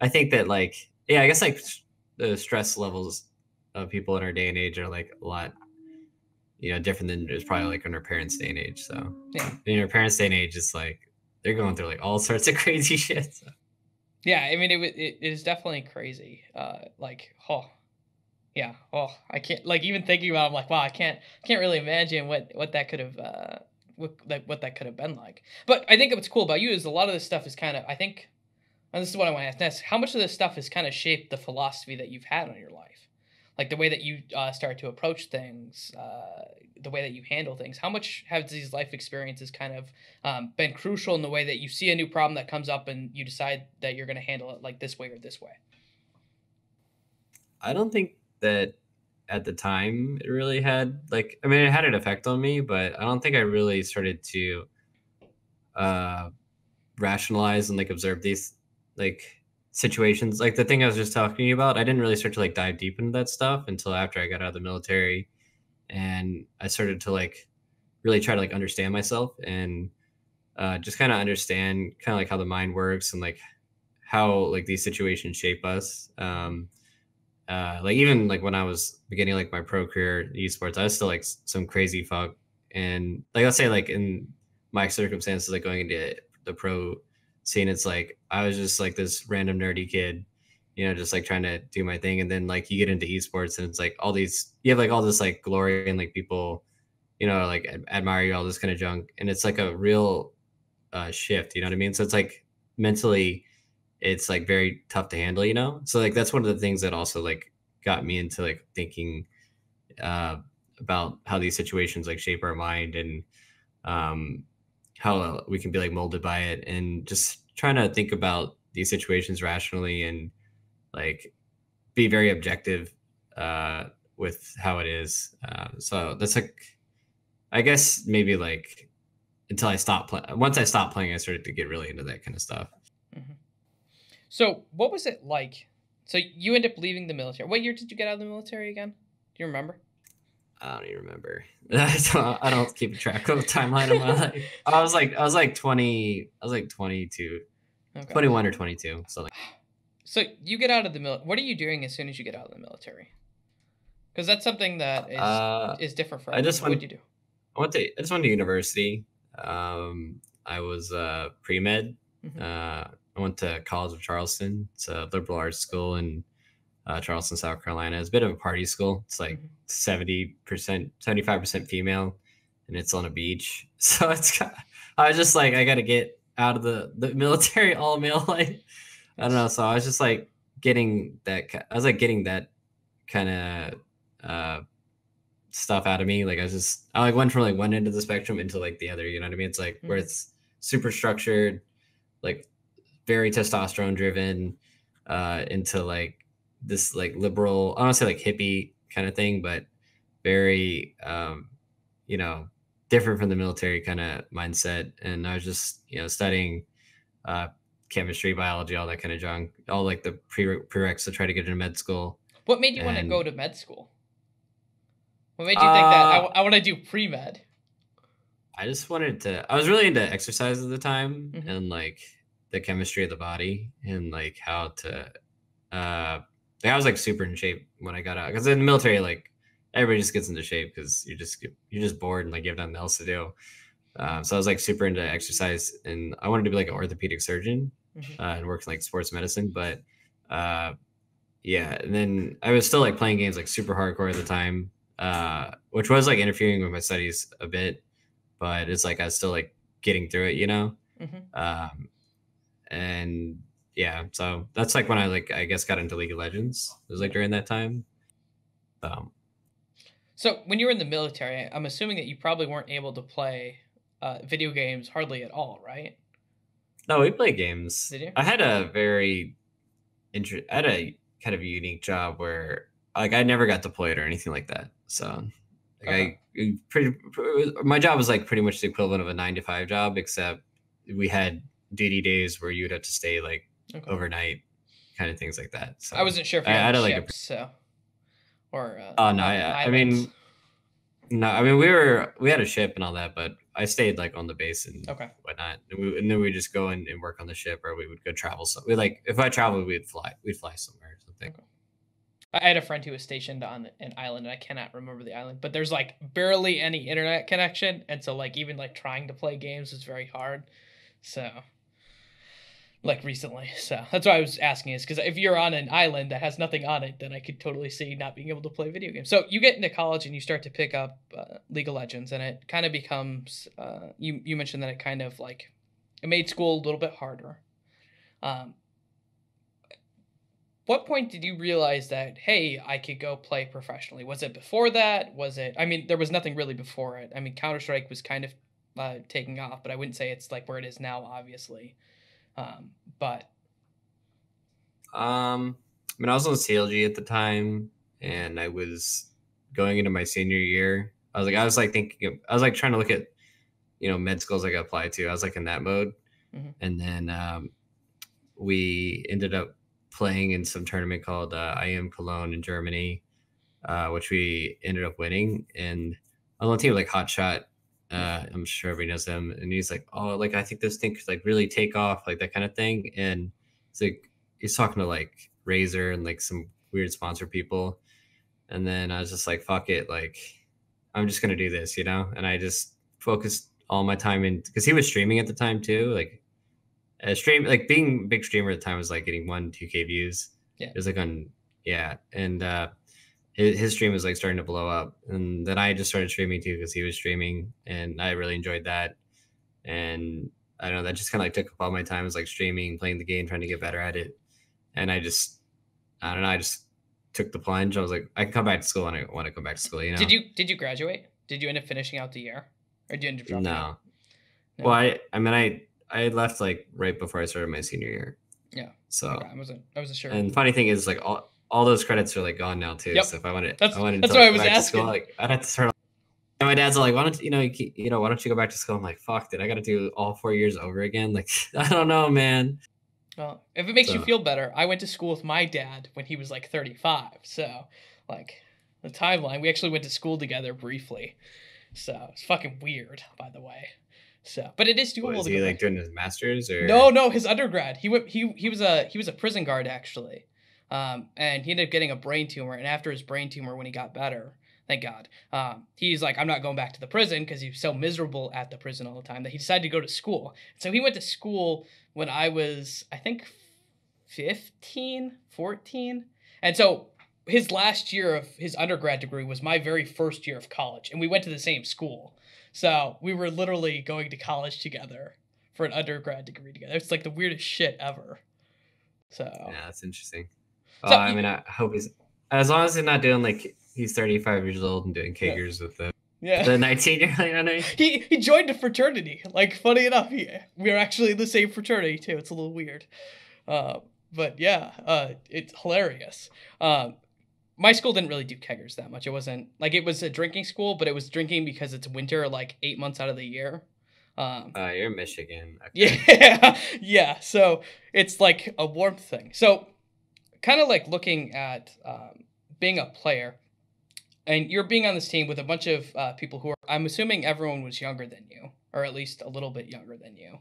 I think that like, yeah, I guess like the stress levels of people in our day and age are like a lot, different than it's probably like in our parents' day and age. So yeah, in our parents' day and age, it's like they're going through like all sorts of crazy shit. So. yeah. I mean, it is definitely crazy. Like oh yeah, oh I can't like even thinking about it, I'm like wow I can't really imagine what that could have what that could have been like. But I think what's cool about you is a lot of this stuff is kind of I think and this is what I want to ask next. How much of this stuff has kind of shaped the philosophy that you've had on your life? Like the way that you start to approach things, the way that you handle things. How much have these life experiences kind of been crucial in the way that you see a new problem that comes up and you decide that you're going to handle it like this way or this way? I don't think that at the time it really had like I mean it had an effect on me, but I don't think I really started to uh rationalize and like observe these like situations. Like the thing I was just talking to you about, I didn't really start to like dive deep into that stuff until after I got out of the military and I started to like really try to like understand myself and just kind of understand kind of like how the mind works and like how like these situations shape us. Like even like when I was beginning like my pro career in esports, I was still like some crazy fuck. And like let's say like in my circumstances, like going into the pro scene, it's like I was just like this random nerdy kid, just like trying to do my thing. And then like you get into esports and it's like all these you have like all this like glory and like people, like admire you, all this kind of junk. And it's like a real shift, you know what I mean? So it's like mentally it's like very tough to handle, so like that's one of the things that also like got me into like thinking uh about how these situations like shape our mind and um how we can be like molded by it, and just trying to think about these situations rationally and like be very objective with how it is. So that's like, I guess maybe like until I stopped playing. Once I stopped playing, I started to get really into that kind of stuff. Mm-hmm. So what was it like? So you end up leaving the military. What year did you get out of the military again? Do you remember? I don't even remember. I don't keep a track of the timeline of my life. I was like 20. I was like 22, Okay. 21 or 22. So you get out of the military. What are you doing as soon as you get out of the military? Because that's something that is different for everyone. What did you do? I just went to university. I was pre-med. Mm-hmm. I went to College of Charleston. It's a liberal arts school in Charleston, South Carolina. It's a bit of a party school. It's like 70%, 75% female, and it's on a beach. So I was just like, I got to get out of the military all male life. I don't know. So I was just like getting that kind of stuff out of me. Like I like went from like one end of the spectrum into like the other. You know what I mean? It's like where it's super structured, like very testosterone driven, into like this like liberal, I don't want to say like hippie kind of thing, but very different from the military kind of mindset. And I was just studying chemistry, biology, all that kind of junk, all like the prereqs to try to get into med school. What made you want to go to med school? What made you think that I want to do pre-med? I just wanted to, I was really into exercise at the time, and like the chemistry of the body, and like how to like I was like super in shape when I got out, because in the military like everybody just gets into shape because you're just bored and like you have nothing else to do. So I was like super into exercise, and I wanted to be like an orthopedic surgeon and work in like sports medicine. But yeah, and then I was still like playing games like super hardcore at the time, which was like interfering with my studies a bit, but it's like I was still like getting through it. And yeah, so that's like when I like I guess got into League of Legends. It was like during that time. So when you were in the military, I'm assuming that you probably weren't able to play video games hardly at all, right? No, we played games. Did you? I had a kind of unique job where like I never got deployed or anything like that. So like my job was like pretty much the equivalent of a 9 to 5 job, except we had duty days where you'd have to stay like overnight, kind of things like that. So I wasn't sure if you had ships, or oh no, I mean we had a ship and all that, but I stayed like on the base and whatnot, and then we just go and work on the ship, or we would go travel. So we like if I traveled, we'd fly somewhere or something. I had a friend who was stationed on an island, and I cannot remember the island, but there's like barely any internet connection, and so like even like trying to play games is very hard. So like recently, so that's why I was asking, is because if you're on an island that has nothing on it, then I could totally see not being able to play video games. So you get into college and you start to pick up League of Legends, and it kind of becomes you mentioned that it kind of like it made school a little bit harder. What point did you realize that, hey, I could go play professionally? Was it before that? Was it? I mean, there was nothing really before it. I mean, Counter-Strike was kind of taking off, but I wouldn't say it's like where it is now, obviously. But I mean, I was on CLG at the time, and I was going into my senior year. I was trying to look at med schools I could apply to. I was like in that mode, and then we ended up playing in some tournament called IM Cologne in Germany. which we ended up winning. And on the team like Hot Shot, I'm sure everybody knows him, and he's like, oh, like I think this thing could like really take off, like that kind of thing. And it's like he's talking to like Razer and like some weird sponsor people, and then I was just like, fuck it, like I'm just gonna do this, and I just focused all my time in, because he was streaming at the time too, like a stream, like being a big streamer at the time was like getting 2K views. Yeah. It was like on, yeah. And his stream was like starting to blow up. And then I just started streaming too, because he was streaming, and I really enjoyed that. And I don't know, that just kind of like took up all my time, was like streaming, playing the game, trying to get better at it. And I don't know, I just took the plunge. I was like, I can come back to school when I want to come back to school, Did you graduate? Did you end up finishing out the year? Or did you end up dropping out? No. Well, I mean, I left like right before I started my senior year. Yeah. So okay, I wasn't sure. And the funny thing is, like all those credits are like gone now too. Yep. So if I wanted, that's to, why like, I was asking. asking. School, like I'd have to start. And my dad's like, why don't why don't you go back to school? I'm like, fuck, dude, I got to do all 4 years over again. Like, I don't know, man. Well, if it makes you feel better, I went to school with my dad when he was like 35. So, like, the timeline, we actually went to school together briefly. So it's fucking weird, by the way. So, but it is doable. Was he like doing his master's or? No, his undergrad. He was a prison guard actually, and he ended up getting a brain tumor. And after his brain tumor, when he got better, thank God, he's like, I'm not going back to the prison, because he was so miserable at the prison all the time that he decided to go to school. So he went to school when I was, I think, 15, 14, and so his last year of his undergrad degree was my very first year of college, and we went to the same school. So we were literally going to college together for an undergrad degree together. It's like the weirdest shit ever. So yeah, that's interesting. So, I mean, I hope he's, as long as he's not doing like he's 35 years old and doing kegers with the 19-year-old. He joined a fraternity. Like, funny enough, we are actually in the same fraternity too. It's a little weird, but yeah, it's hilarious. My school didn't really do keggers that much. It wasn't like, it was a drinking school, but it was drinking because it's winter, like 8 months out of the year. You're in Michigan. Okay. Yeah. So it's like a warmth thing. So kind of like looking at being a player, and you're being on this team with a bunch of people who are, I'm assuming everyone was younger than you, or at least a little bit younger than you.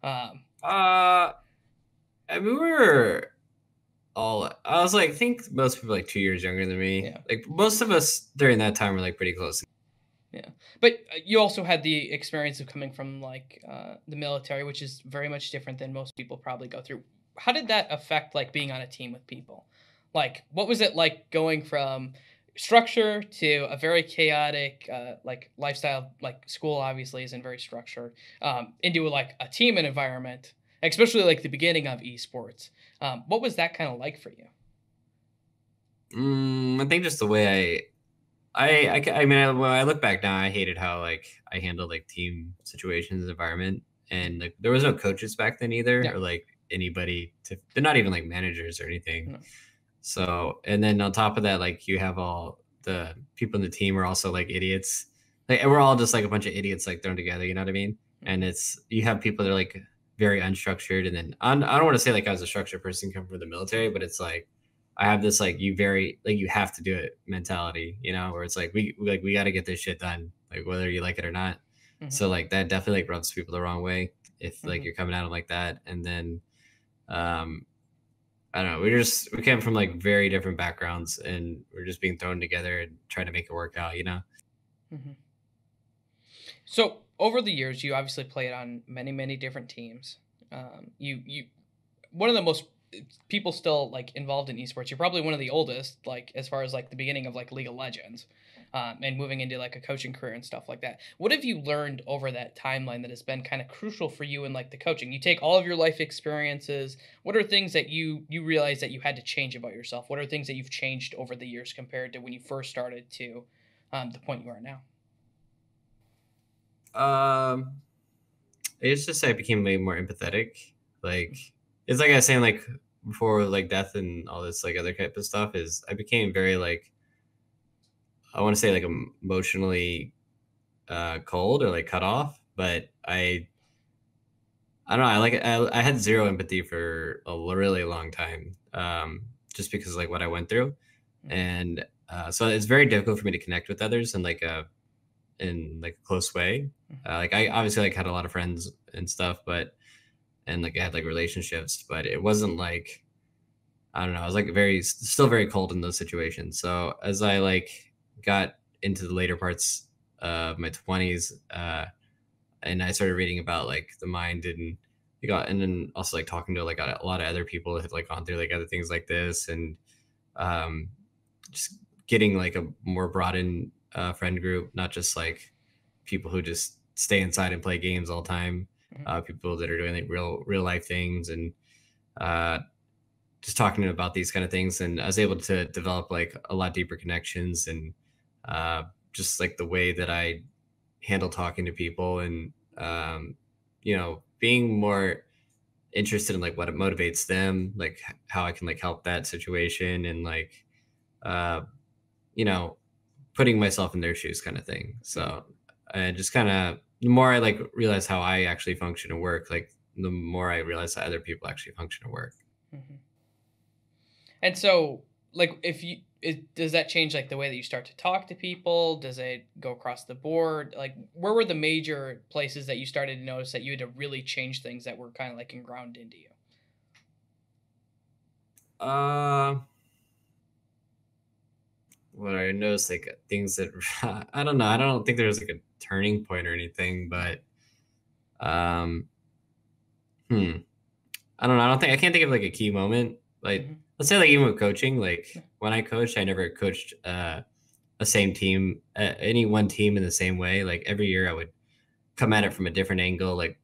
I mean, we were all, I was like, I think most people like 2 years younger than me. Yeah. Like most of us during that time were like pretty close. Yeah. But you also had the experience of coming from like the military, which is very much different than most people probably go through. How did that affect like being on a team with people? Like, what was it like going from structure to a very chaotic like lifestyle? Like, school obviously isn't very structured, into like a team and environment, especially like the beginning of esports. What was that kind of like for you? I think just the way I mean, when I look back now, I hated how like I handled like team situations, environment, and like there was no coaches back then either, or like anybody they're not even like managers or anything. No. So, and then on top of that, like you have all the people in the team are also like idiots. Like we're all just like a bunch of idiots like thrown together. You know what I mean? And you have people that are like very unstructured, and then I don't want to say like I was a structured person come from the military, but it's like I have this like you have to do it mentality, where it's like we got to get this shit done, like whether you like it or not. Mm-hmm. So like that definitely like rubs people the wrong way if like you're coming at them like that. And then I don't know, we came from like very different backgrounds, and we're just being thrown together and trying to make it work out, Mm-hmm. So over the years, you obviously played on many, many different teams. You one of the most people still like involved in esports. You're probably one of the oldest, like as far as like the beginning of like League of Legends, and moving into like a coaching career and stuff like that. What have you learned over that timeline that has been kind of crucial for you in like the coaching? You take all of your life experiences. What are things that you realize that you had to change about yourself? What are things that you've changed over the years compared to when you first started to the point you are now? It's just I became way more empathetic. Like it's like I was saying like before, like death and all this like other type of stuff, is I became very like, I want to say like emotionally cold or like cut off. But I don't know, I had zero empathy for a really long time, just because of like what I went through. And So it's very difficult for me to connect with others in like a close way. Like I obviously like had a lot of friends and stuff, but and like I had like relationships, but it wasn't like I don't know. I was like still very cold in those situations. So as I like got into the later parts of my 20s, and I started reading about like the mind and then also like talking to like a lot of other people that had like gone through like other things like this, and um, just getting like a more broadened friend group, not just like people who just stay inside and play games all the time. People that are doing like real life things, and uh, just talking about these kind of things. And I was able to develop like a lot deeper connections, and uh, just like the way that I handle talking to people, and being more interested in like what motivates them, like how I can like help that situation, and like uh, you know, putting myself in their shoes kind of thing. So I just kind of the more I like realize how I actually function and work, like the more I realize how other people actually function and work. Mm-hmm. And so, like, does that change like the way that you start to talk to people? Does it go across the board? Like, where were the major places that you started to notice that you had to really change things that were kind of like ingrained into you? Uh, what I noticed, like things that I don't know. I don't think there's like a turning point or anything, but um, hmm, I don't know. I can't think of like a key moment. Like, Mm-hmm. let's say like even with coaching, like when I coached, I never coached a same team, any one team in the same way. Like every year, I would come at it from a different angle. Like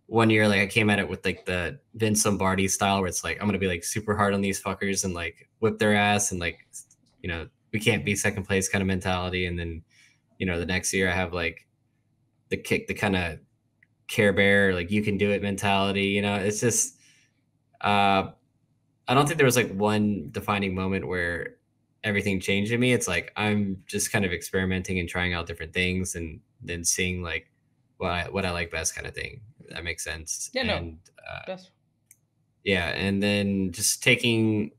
one year, like I came at it with like the Vince Lombardi style, where it's like I'm gonna be like super hard on these fuckers and like whip their ass, and like we can't be second place kind of mentality. And then the next year I have like the kind of Care Bear, like you can do it mentality. It's just uh, I don't think there was like one defining moment where everything changed in me. It's like I'm just kind of experimenting and trying out different things, and then seeing like what I like best, kind of thing. If that makes sense. Yeah, no, And that's yeah, and then just taking,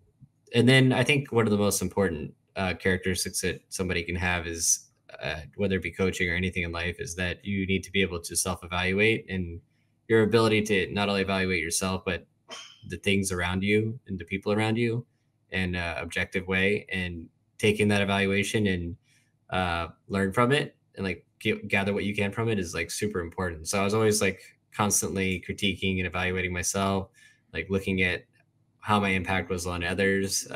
and then I think one of the most important characteristics that somebody can have is whether it be coaching or anything in life, is that you need to be able to self-evaluate, and your ability to not only evaluate yourself but the things around you and the people around you in an objective way, and taking that evaluation and learn from it, and like gather what you can from it is like super important. So I was always like constantly critiquing and evaluating myself, like looking at how my impact was on others,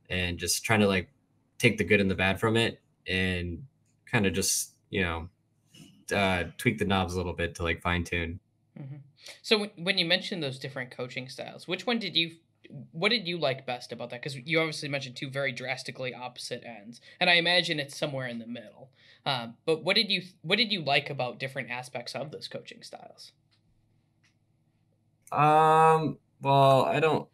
and just trying to like take the good and the bad from it, and kind of just tweak the knobs a little bit to like fine tune. Mm-hmm. So when you mentioned those different coaching styles, what did you like best about that? Because you obviously mentioned two very drastically opposite ends, and I imagine it's somewhere in the middle. But what did you like about different aspects of those coaching styles? Well, I don't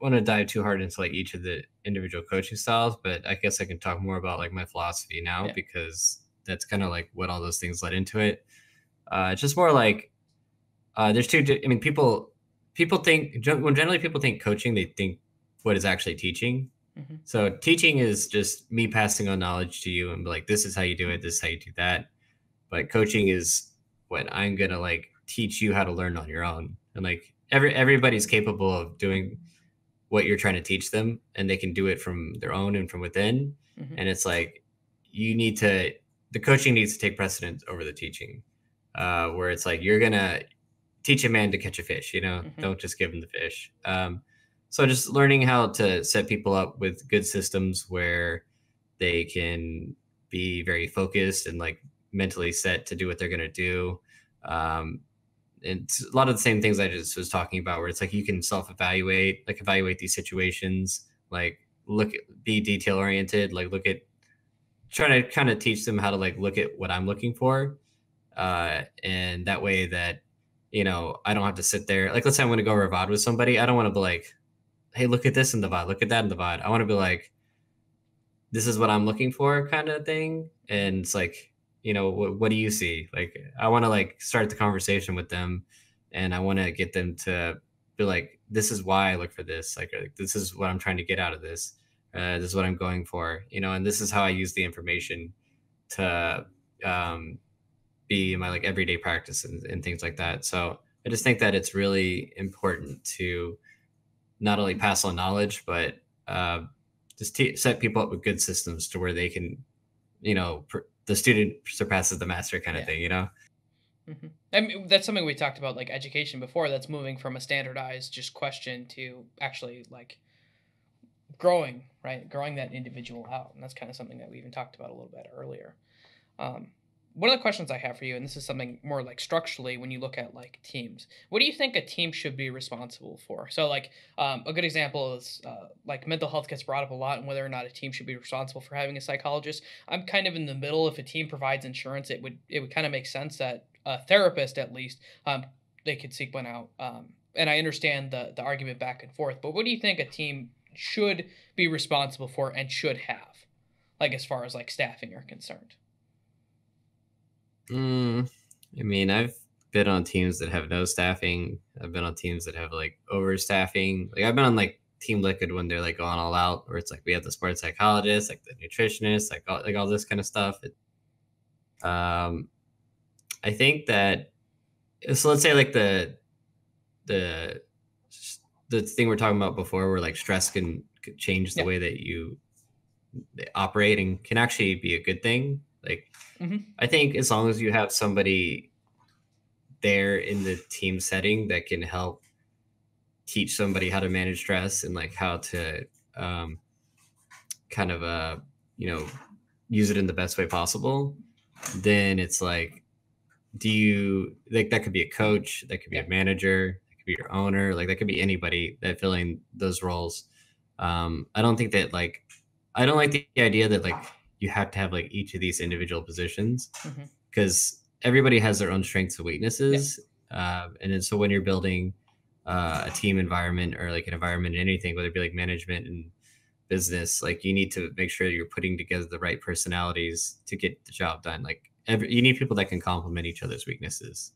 want to dive too hard into like each of the individual coaching styles, but I guess I can talk more about like my philosophy now, Yeah. because that's kind of like what all those things led into it. It's just more like there's I mean, people think when generally people think coaching, they think what is actually teaching. Mm-hmm. So teaching is just me passing on knowledge to you and be like, this is how you do it, this is how you do that. But coaching is what I'm gonna like teach you how to learn on your own. And like everybody's capable of doing what you're trying to teach them, and they can do it from their own and from within. Mm-hmm. And it's like you need to the coaching needs to take precedence over the teaching. Where it's like you're gonna teach a man to catch a fish, Mm-hmm. don't just give him the fish. So just learning how to set people up with good systems where they can be very focused and like mentally set to do what they're going to do. Um, and it's a lot of the same things I just was talking about, where it's like you can self-evaluate, like evaluate these situations, like be detail oriented, like look at, try to kind of teach them how to like look at what I'm looking for, and that way that I don't have to sit there. Like, let's say I'm going to go over a VOD with somebody. I don't want to be like, hey, look at this in the VOD, look at that in the VOD. I want to be like, this is what I'm looking for, kind of thing. And it's like, what do you see? Like, I want to like start the conversation with them, and I want to get them to be like, this is why I look for this. Like this is what I'm trying to get out of this. This is what I'm going for, and this is how I use the information to be in my like everyday practice and things like that. So I just think that it's really important to not only pass on knowledge, but just set people up with good systems to where they can, the student surpasses the master kind of thing, Mm-hmm. I mean, that's something we talked about, like education before. That's moving from a standardized just question to actually like growing, right? Growing that individual out, and that's kind of something that we even talked about a little bit earlier. One of the questions I have for you, and this is something more like structurally, when you look at like teams, what do you think a team should be responsible for? So, like a good example is like mental health gets brought up a lot, and whether or not a team should be responsible for having a psychologist. I'm kind of in the middle. If a team provides insurance, it would kind of make sense that a therapist at least they could seek one out. And I understand the argument back and forth, but what do you think a team should be responsible for and should have, like as far as like staffing are concerned? I mean, I've been on teams that have no staffing. I've been on teams that have like overstaffing. Like I've been on like Team Liquid when they're like going all out, where it's like we have the sports psychologist, like the nutritionist, like all this kind of stuff. I think that so let's say like the the thing we're talking about before, where like stress could change the way that you operate and can actually be a good thing. Like I think as long as you have somebody there in the team setting that can help teach somebody how to manage stress and like how to kind of use it in the best way possible, then it's like, do you like that could be a coach, that could be a manager, that could be your owner, like that could be anybody that filling those roles. I don't think that like I don't like the idea that like you have to have like each of these individual positions because everybody has their own strengths and weaknesses. And then so when you're building a team environment or like an environment in anything, whether it be like management and business, like you need to make sure you're putting together the right personalities to get the job done. Like you need people that can complement each other's weaknesses,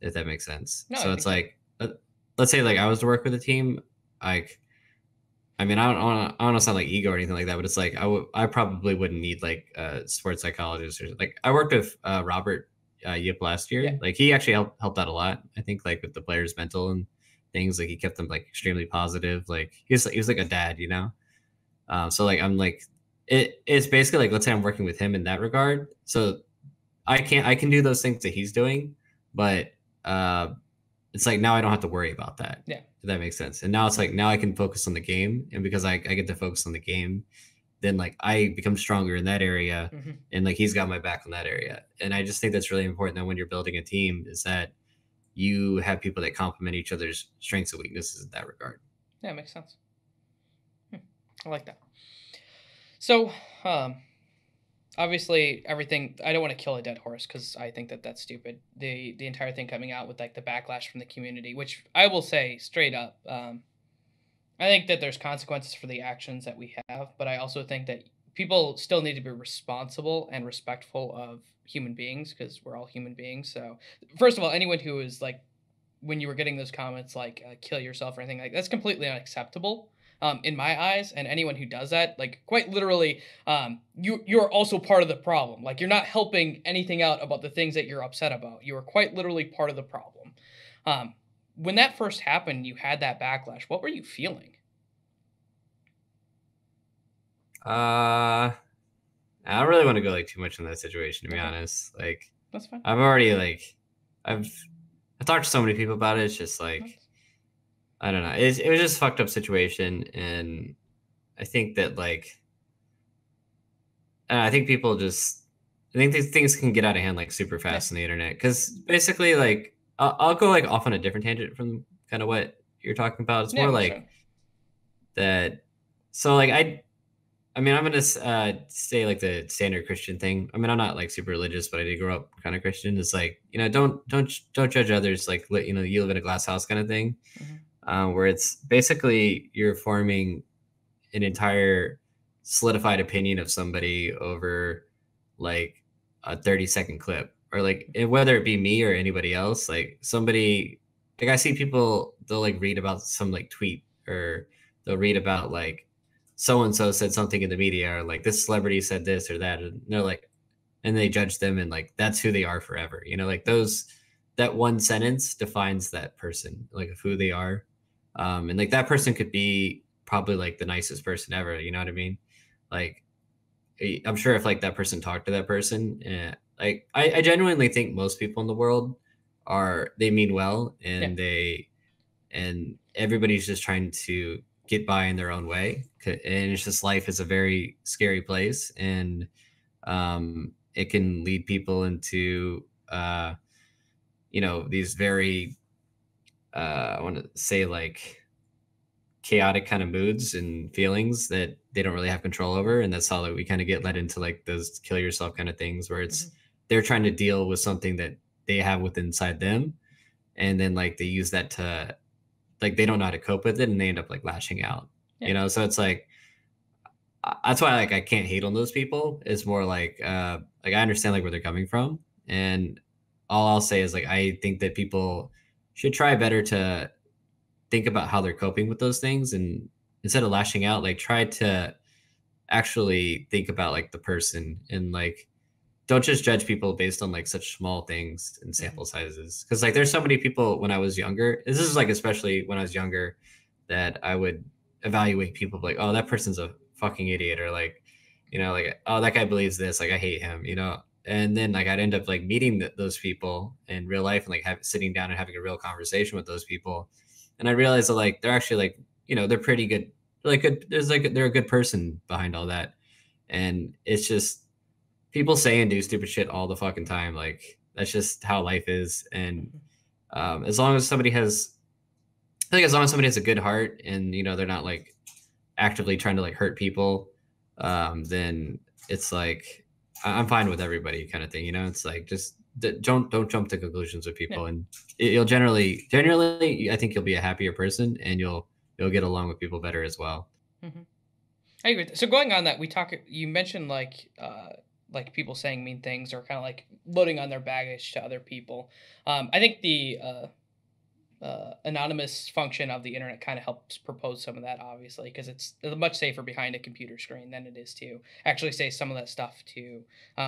if that makes sense. No, so it's like, let's say like I was to work with a team, like, I mean, I don't want to sound like ego or anything like that, but it's like I probably wouldn't need like a sports psychologist or like I worked with Robert Yip last year. Like he actually helped out a lot. I think like with the players' mental and things, like he kept them like extremely positive. Like he was like a dad, so like I'm like it's basically like let's say I'm working with him in that regard. So I can do those things that he's doing, but it's like now I don't have to worry about that. If that makes sense. And now it's like now I can focus on the game, and because I get to focus on the game, then like I become stronger in that area, and like he's got my back on that area. And I just think that's really important that when you're building a team is that you have people that complement each other's strengths and weaknesses in that regard. Yeah, it makes sense. I like that. So, obviously everything, I don't want to kill a dead horse because I think that that's stupid. The entire thing coming out with like the backlash from the community, which I will say straight up, I think that there's consequences for the actions that we have, but I also think that people still need to be responsible and respectful of human beings because we're all human beings. So first of all, anyone who is like, when you were getting those comments like kill yourself or anything like that's completely unacceptable. In my eyes, and anyone who does that, like quite literally, you're also part of the problem. Like you're not helping anything out about the things that you're upset about. You are quite literally part of the problem. When that first happened, you had that backlash. What were you feeling? I don't really want to go like too much in that situation, to be honest. Like that's fine. I've already like I've talked to so many people about it. It's just like I don't know. It was just a fucked up situation, and I think that like I think people just I think these things can get out of hand like super fast on the internet because basically like I'll go like off on a different tangent from kind of what you're talking about. It's more like that. So like I mean I'm gonna say like the standard Christian thing. I mean I'm not like super religious, but I did grow up kind of Christian. It's like don't judge others. Like you live in a glass house kind of thing. Where it's basically you're forming an entire solidified opinion of somebody over like a 30-second clip or like whether it be me or anybody else, like somebody like I see people they'll like read about some like tweet or they'll read about like so and so said something in the media, or like this celebrity said this or that, and they're like, and they judge them, and like that's who they are forever. You know, like those, that one sentence defines that person, like of who they are. And like that person could be probably like the nicest person ever. You know what I mean? Like I'm sure if like that person talked to that person, like I genuinely think most people in the world are, they mean well, Yeah. and and everybody's just trying to get by in their own way. And it's just, life is a very scary place, and it can lead people into these very I want to say like chaotic kind of moods and feelings that they don't really have control over. And that's how like we kind of get led into like those kill yourself kind of things, where it's they're trying to deal with something that they have within inside them, and then like they use that to, like, they don't know how to cope with it, and they end up like lashing out. So it's like, that's why like I can't hate on those people. It's more like I understand like where they're coming from, and all I'll say is like I think that people should try better to think about how they're coping with those things, and instead of lashing out, like try to actually think about like the person, and like don't just judge people based on like such small things and sample sizes. Because like there's so many people when I was younger, this is like especially when I was younger, that I would evaluate people like, oh, that person's a fucking idiot, or like, like, oh, that guy believes this, like I hate him, and then like I'd end up like meeting those people in real life, and like sitting down and having a real conversation with those people, and I realized that like they're actually like, they're pretty good, like good, there's like they're a good person behind all that. And it's just, people say and do stupid shit all the fucking time. Like that's just how life is. And as long as somebody has, I think as long as somebody has a good heart, and they're not like actively trying to like hurt people, then it's like I'm fine with everybody kind of thing. It's like just don't jump to conclusions with people, and you'll generally I think you'll be a happier person, and you'll get along with people better as well. I agree. So going on that, you mentioned like people saying mean things, or kind of like loading on their baggage to other people. I think the anonymous function of the internet kind of helps propose some of that, obviously, because it's much safer behind a computer screen than it is to actually say some of that stuff to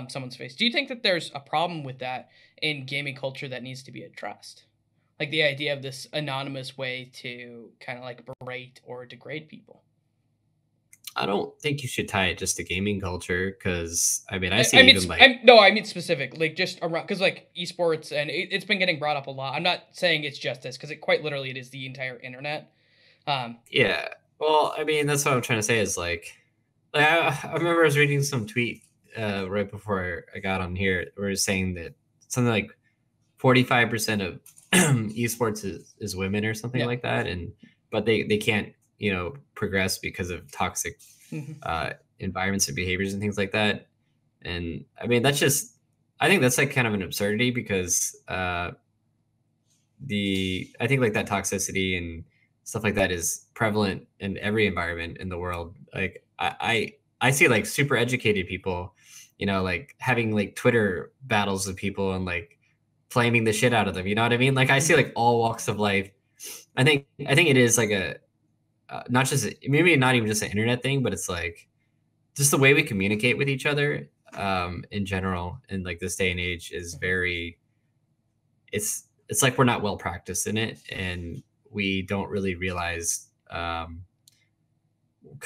someone's face. Do you think that there's a problem with that in gaming culture that needs to be addressed? Like the idea of this anonymous way to kind of like berate or degrade people? I don't think you should tie it just to gaming culture, because I mean I mean specific, like just around, because like esports, and it's been getting brought up a lot. I'm not saying it's just this, because it quite literally it is the entire internet. Yeah, well, I mean that's what I'm trying to say is like I remember I was reading some tweet right before I got on here, where it's saying that something like 45% of esports is women or something like that, and but they can't progress because of toxic environments and behaviors and things like that. And I mean I think that's like kind of an absurdity, because I think like that toxicity and stuff like that is prevalent in every environment in the world. Like I see like super educated people, like having like Twitter battles with people, and like flaming the shit out of them. You know what I mean? Like I see like all walks of life. I think it is like a not just maybe not even just an internet thing, but it's like just the way we communicate with each other in general in like this day and age is very, it's like we're not well practiced in it, and we don't really realize kind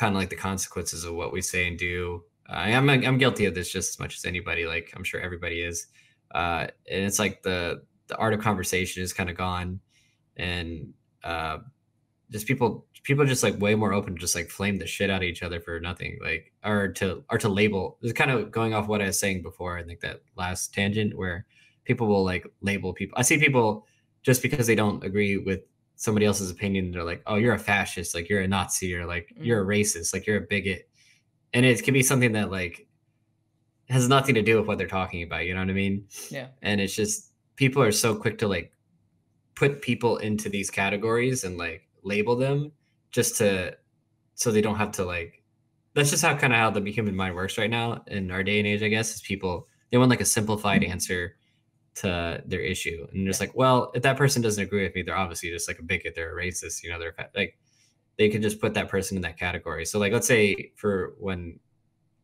of like the consequences of what we say and do. I'm guilty of this just as much as anybody. Like I'm sure everybody is, and it's like the art of conversation is kind of gone, and just people just like way more open to just like flame the shit out of each other for nothing, like or to label. This is kind of going off what I was saying before, I think that last tangent, where people will like label people. I see people just because they don't agree with somebody else's opinion, they're like, oh, you're a fascist, like you're a Nazi, or like you're a racist, like you're a bigot. And it can be something that like has nothing to do with what they're talking about, you know what I mean? Yeah. And it's just people are so quick to like put people into these categories and like label them just so they don't have to like, that's just how kind of how the human mind works right now in our day and age, I guess, is people, they want like a simplified answer to their issue. And just like, well, if that person doesn't agree with me, they're obviously just like a bigot, they're a racist, they're like, they could just put that person in that category. So like, let's say for when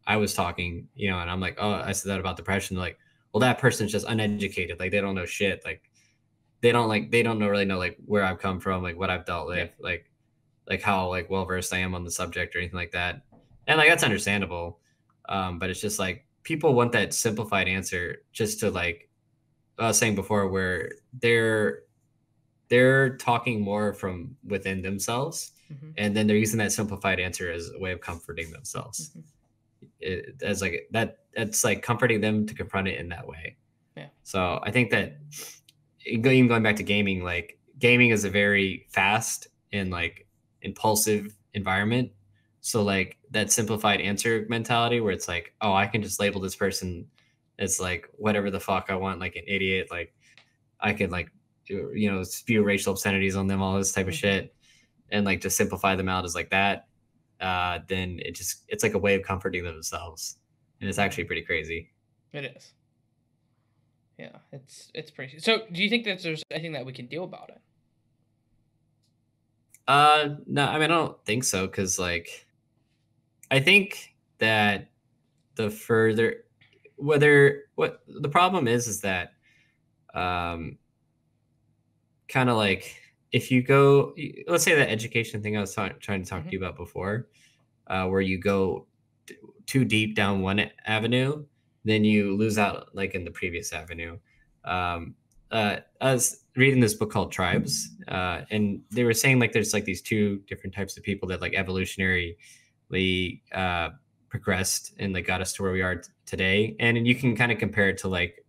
I was talking, you know, and I'm like, oh, I said that about depression. They're like, well, that person's just uneducated. Like they don't know shit. Like they don't know really know like where I've come from, like what I've dealt Yeah. with, like how like well versed I am on the subject or anything like that. And like that's understandable. But it's just like people want that simplified answer just to like I was saying before, where they're talking more from within themselves, and then they're using that simplified answer as a way of comforting themselves. As like that, it's like comforting them to confront it in that way. Yeah. So I think that even going back to gaming, like gaming is a very fast and like impulsive environment. So like that simplified answer mentality where it's like, oh, I can just label this person as like whatever the fuck I want, like an idiot. Like I could like, you know, spew racial obscenities on them, all this type of shit, and like just simplify them out as like that. Then it's like a way of comforting themselves, and it's actually pretty crazy. It is. Yeah, it's pretty. So, do you think that there's anything that we can do about it? No, I mean I don't think so, because like I think that the further whether what the problem is that um kind of like if you go let's say that education thing I was trying to talk to you about before, where you go too deep down one avenue, then you lose out like in the previous avenue. Um, I was reading this book called Tribes, and they were saying like there's like these two different types of people that like evolutionarily progressed and like got us to where we are today. And you can kind of compare it to like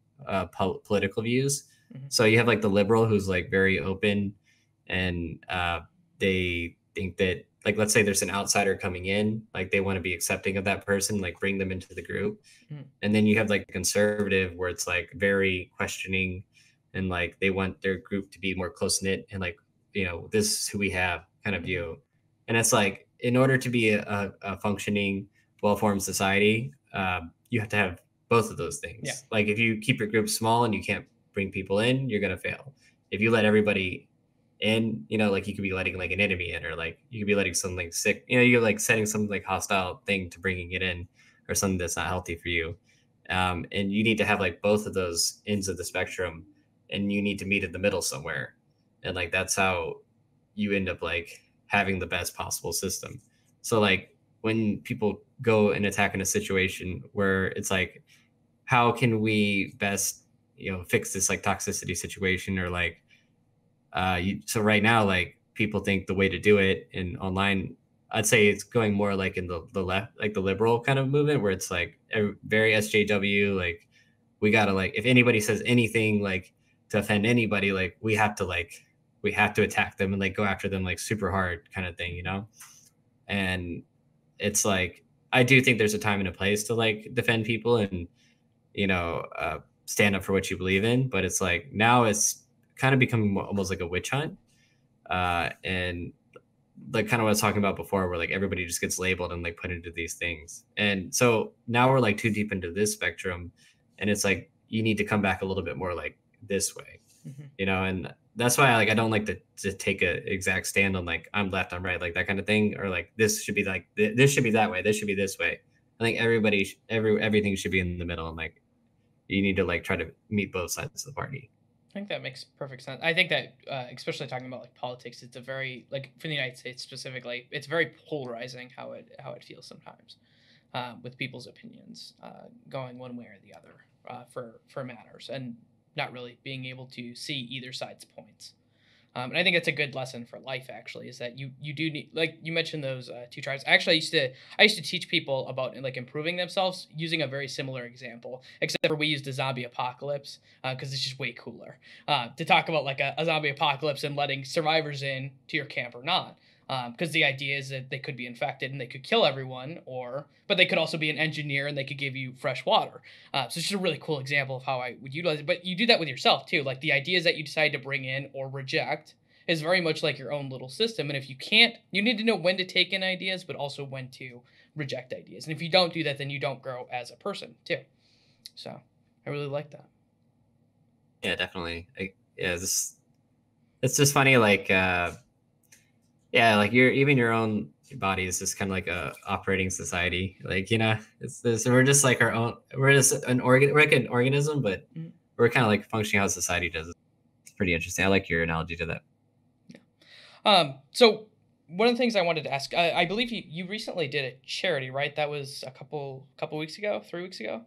political views. So you have like the liberal who's like very open, and they think that like let's say there's an outsider coming in, like they want to be accepting of that person, like bring them into the group. And then you have like the conservative where it's like very questioning, and like they want their group to be more close knit and like, you know, this is who we have kind of view. And it's like in order to be a functioning, well-formed society, you have to have both of those things. Yeah. Like if you keep your group small and you can't bring people in, you're gonna fail. If you let everybody in, you know, like you could be letting like an enemy in, or like you could be letting something sick, you know, you're like setting some like hostile thing to bringing it in, or something that's not healthy for you. And you need to have like both of those ends of the spectrum, and you need to meet in the middle somewhere. And like that's how you end up like having the best possible system. So like when people go and attack in a situation where it's like, how can we best, you know, fix this like toxicity situation, or like so right now like people think the way to do it in online, I'd say it's going more like in the left, like the liberal kind of movement, where it's like very SJW, like we gotta like if anybody says anything like to offend anybody, like we have to attack them and like go after them like super hard kind of thing, you know. And it's like I do think there's a time and a place to like defend people and, you know, stand up for what you believe in, but it's like now it's kind of becoming almost like a witch hunt, and like kind of what I was talking about before, where like everybody just gets labeled and like put into these things. And so now we're like too deep into this spectrum, and it's like you need to come back a little bit more like this way, you know. And that's why I don't like to take a exact stand on like I'm left, I'm right, like that kind of thing, or like this should be like this should be that way, this should be this way. I think everything should be in the middle, and like you need to like try to meet both sides of the party. I think that makes perfect sense. I think that, especially talking about like politics, it's a very like for the United States specifically, it's very polarizing how it feels sometimes, with people's opinions going one way or the other for matters, and not really being able to see either side's points. And I think it's a good lesson for life. Actually, is that you do need, like you mentioned those two tribes. Actually, I used to teach people about like improving themselves using a very similar example, except for we used a zombie apocalypse because it's just way cooler to talk about like a zombie apocalypse and letting survivors in to your camp or not. Because the idea is that they could be infected and they could kill everyone, but they could also be an engineer and they could give you fresh water. So it's just a really cool example of how I would utilize it. But you do that with yourself too. Like the ideas that you decide to bring in or reject is very much like your own little system. And if you can't, you need to know when to take in ideas, but also when to reject ideas. And if you don't do that, then you don't grow as a person too. So I really like that. Yeah, definitely. Yeah, it's just funny. Like, Yeah, like your own body is just kind of like a operating society. Like, it's this, we're just like our own, we're just we're like an organism, but Mm. we're kind of like functioning how society does. It's pretty interesting. I like your analogy to that. So one of the things I wanted to ask, I believe you recently did a charity, right? That was a couple weeks ago, 3 weeks ago.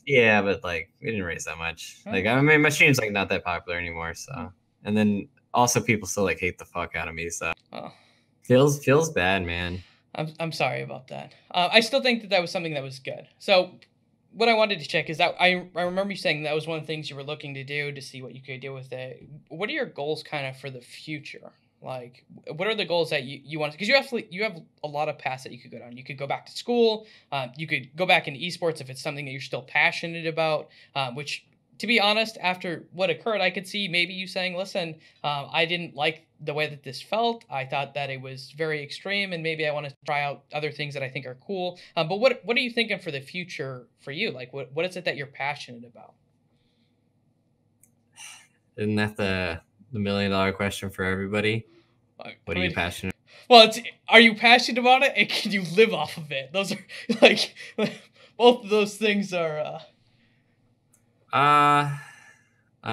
Yeah, but like we didn't raise that much. Oh, Like, I mean, my stream's like not that popular anymore, mm. so. And then also people still like hate the fuck out of me, so Oh, feels bad, man. I'm sorry about that. I still think that that was something that was good. So what I wanted to check is that I remember you saying that was one of the things you were looking to do to see what you could do with it. What are your goals kind of for the future? Like, what are the goals that you want? Because you have a lot of paths that you could go down. You could go back to school. You could go back into esports if it's something that you're still passionate about. Which, to be honest, after what occurred, I could see maybe you saying, "Listen, I didn't like the way that this felt. I thought that it was very extreme, and maybe I want to try out other things that I think are cool." But what are you thinking for the future for you? Like, what is it that you're passionate about? Isn't that the $1 million question for everybody? What I are you mean, passionate? well, it's are you passionate about it, and can you live off of it? Those are like both of those things are. Uh, I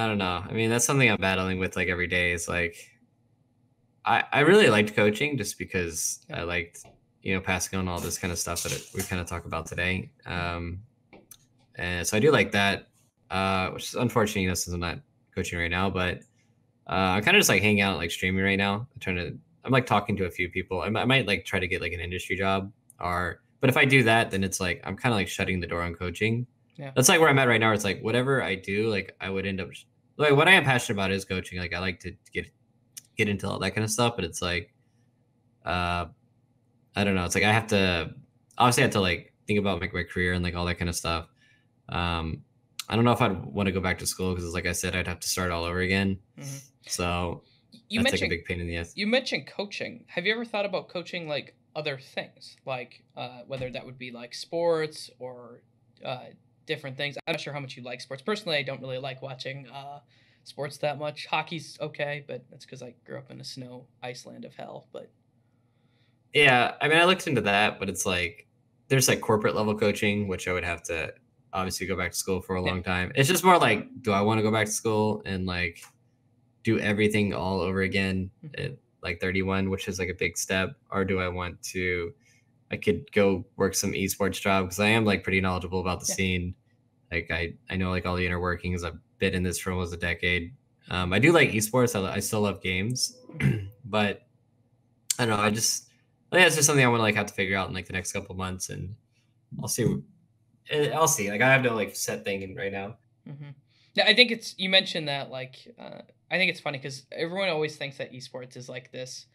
don't know. I mean, that's something I'm battling with like every day. Is like I really liked coaching just because Yeah. I liked passing on all this kind of stuff that we kind of talk about today. And so I do like that, which is unfortunate, since I'm not coaching right now. But I'm kind of just like hanging out, like streaming right now. I'm like talking to a few people. I might like try to get like an industry job, but if I do that, then it's like I'm kind of like shutting the door on coaching. Yeah. That's like where I'm at right now. It's like whatever I do, like I would end up like what I am passionate about is coaching. Like I like to get into all that kind of stuff, but it's like uh I don't know. It's like I have to obviously I have to like think about my career and like all that kind of stuff. Um, I don't know if I'd want to go back to school because, like I said, I'd have to start all over again. Hmm. So You that's like a mentioned big pain in the ass. you mentioned coaching. Have you ever thought about coaching like other things, like whether that would be like sports or uh, different things? I'm not sure how much you like sports. Personally, I don't really like watching sports that much. Hockey's okay, but that's because I grew up in a snow Iceland of hell. But Yeah, I mean, I looked into that, but it's like there's like corporate level coaching, which I would have to obviously go back to school for a yeah, long time. It's just more like, do I want to go back to school and like do everything all over again at like 31, which is like a big step, or do I want to? I could go work some esports job because I am like pretty knowledgeable about the yeah, scene. Like I know like all the inner workings. I've been in this for almost a decade. I do like esports. I still love games, but I don't know. I think that's just something I want to like have to figure out in like the next couple months, and I'll see. I'll see. Like I have no like set thing right now. mm-hmm. Yeah. I think it's you mentioned that like I think it's funny because everyone always thinks that esports is like this.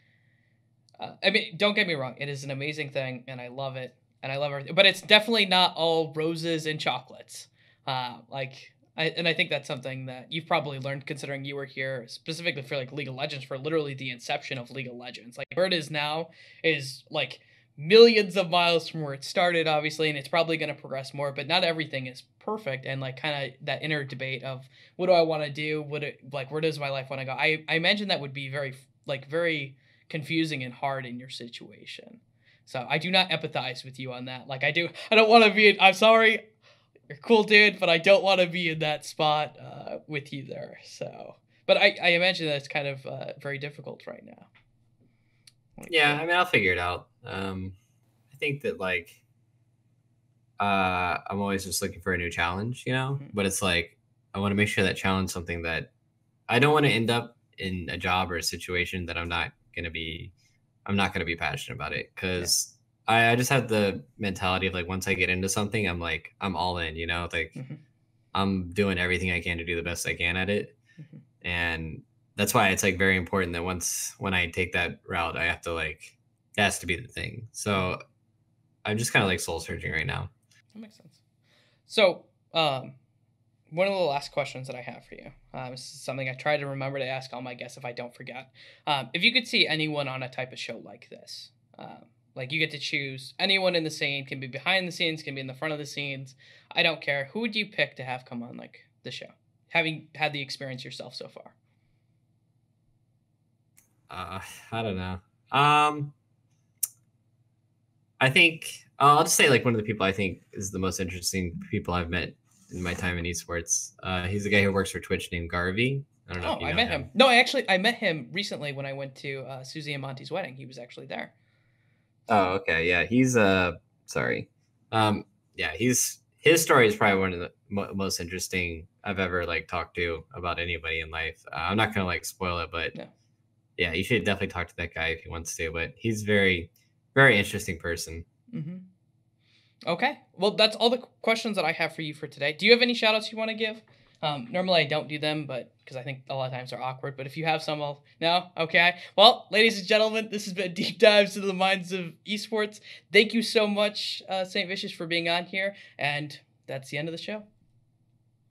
I mean, don't get me wrong; it is an amazing thing, and I love it, and I love everything. But it's definitely not all roses and chocolates. I think that's something that you've probably learned, considering you were here specifically for like League of Legends for literally the inception of League of Legends. Like where it is now is like millions of miles from where it started, obviously, and it's probably going to progress more. But not everything is perfect, and like kind of that inner debate of what do I want to do? Where does my life want to go? I imagine that would be very confusing and hard in your situation. So I do not empathize with you on that. Like I don't want to be. I'm sorry, you're a cool dude, but I don't want to be in that spot with you there. So, but I imagine that it's kind of very difficult right now. Like, Yeah, I mean, I'll figure it out. I think that like I'm always just looking for a new challenge, mhm. But it's like I want to make sure that challenge something that I don't want to end up in a job or a situation that I'm not gonna be passionate about it Yeah. because I just have the mentality of like once I get into something, I'm all in, like Hmm. I'm doing everything I can to do the best I can at it. Hmm. And that's why it's like very important that when I take that route, I have to like it has to be the thing. Hmm. So I'm just kind of like soul searching right now. That makes sense. So, one of the last questions that I have for you. This is something I try to remember to ask all my guests if I don't forget. If you could see anyone on a type of show like this, like you get to choose anyone in the scene, can be behind the scenes, can be in the front of the scenes. I don't care. Who would you pick to have come on like the show, having had the experience yourself so far? Uh, I don't know. I think I'll just say like one of the people I think is the most interesting people I've met in my time in esports. He's the guy who works for Twitch named Garvey. I don't know if Oh, you I know met him. him. No, I met him recently when I went to Susie and Monty's wedding. He was actually there. Oh, okay, yeah, he's sorry, yeah, his story is probably one of the most interesting I've ever like talked to about anybody in life. I'm not gonna like spoil it, but No. yeah, you should definitely talk to that guy if he wants to. But he's very, very interesting person. Mm-hmm. Okay. Well, that's all the questions that I have for you for today. Do you have any shout outs you want to give? Normally I don't do them, but because I think a lot of times they're awkward. But if you have some, no? Okay. Well, ladies and gentlemen, this has been Deep Dives into the Minds of Esports. Thank you so much, Saintvicious, for being on here. And that's the end of the show.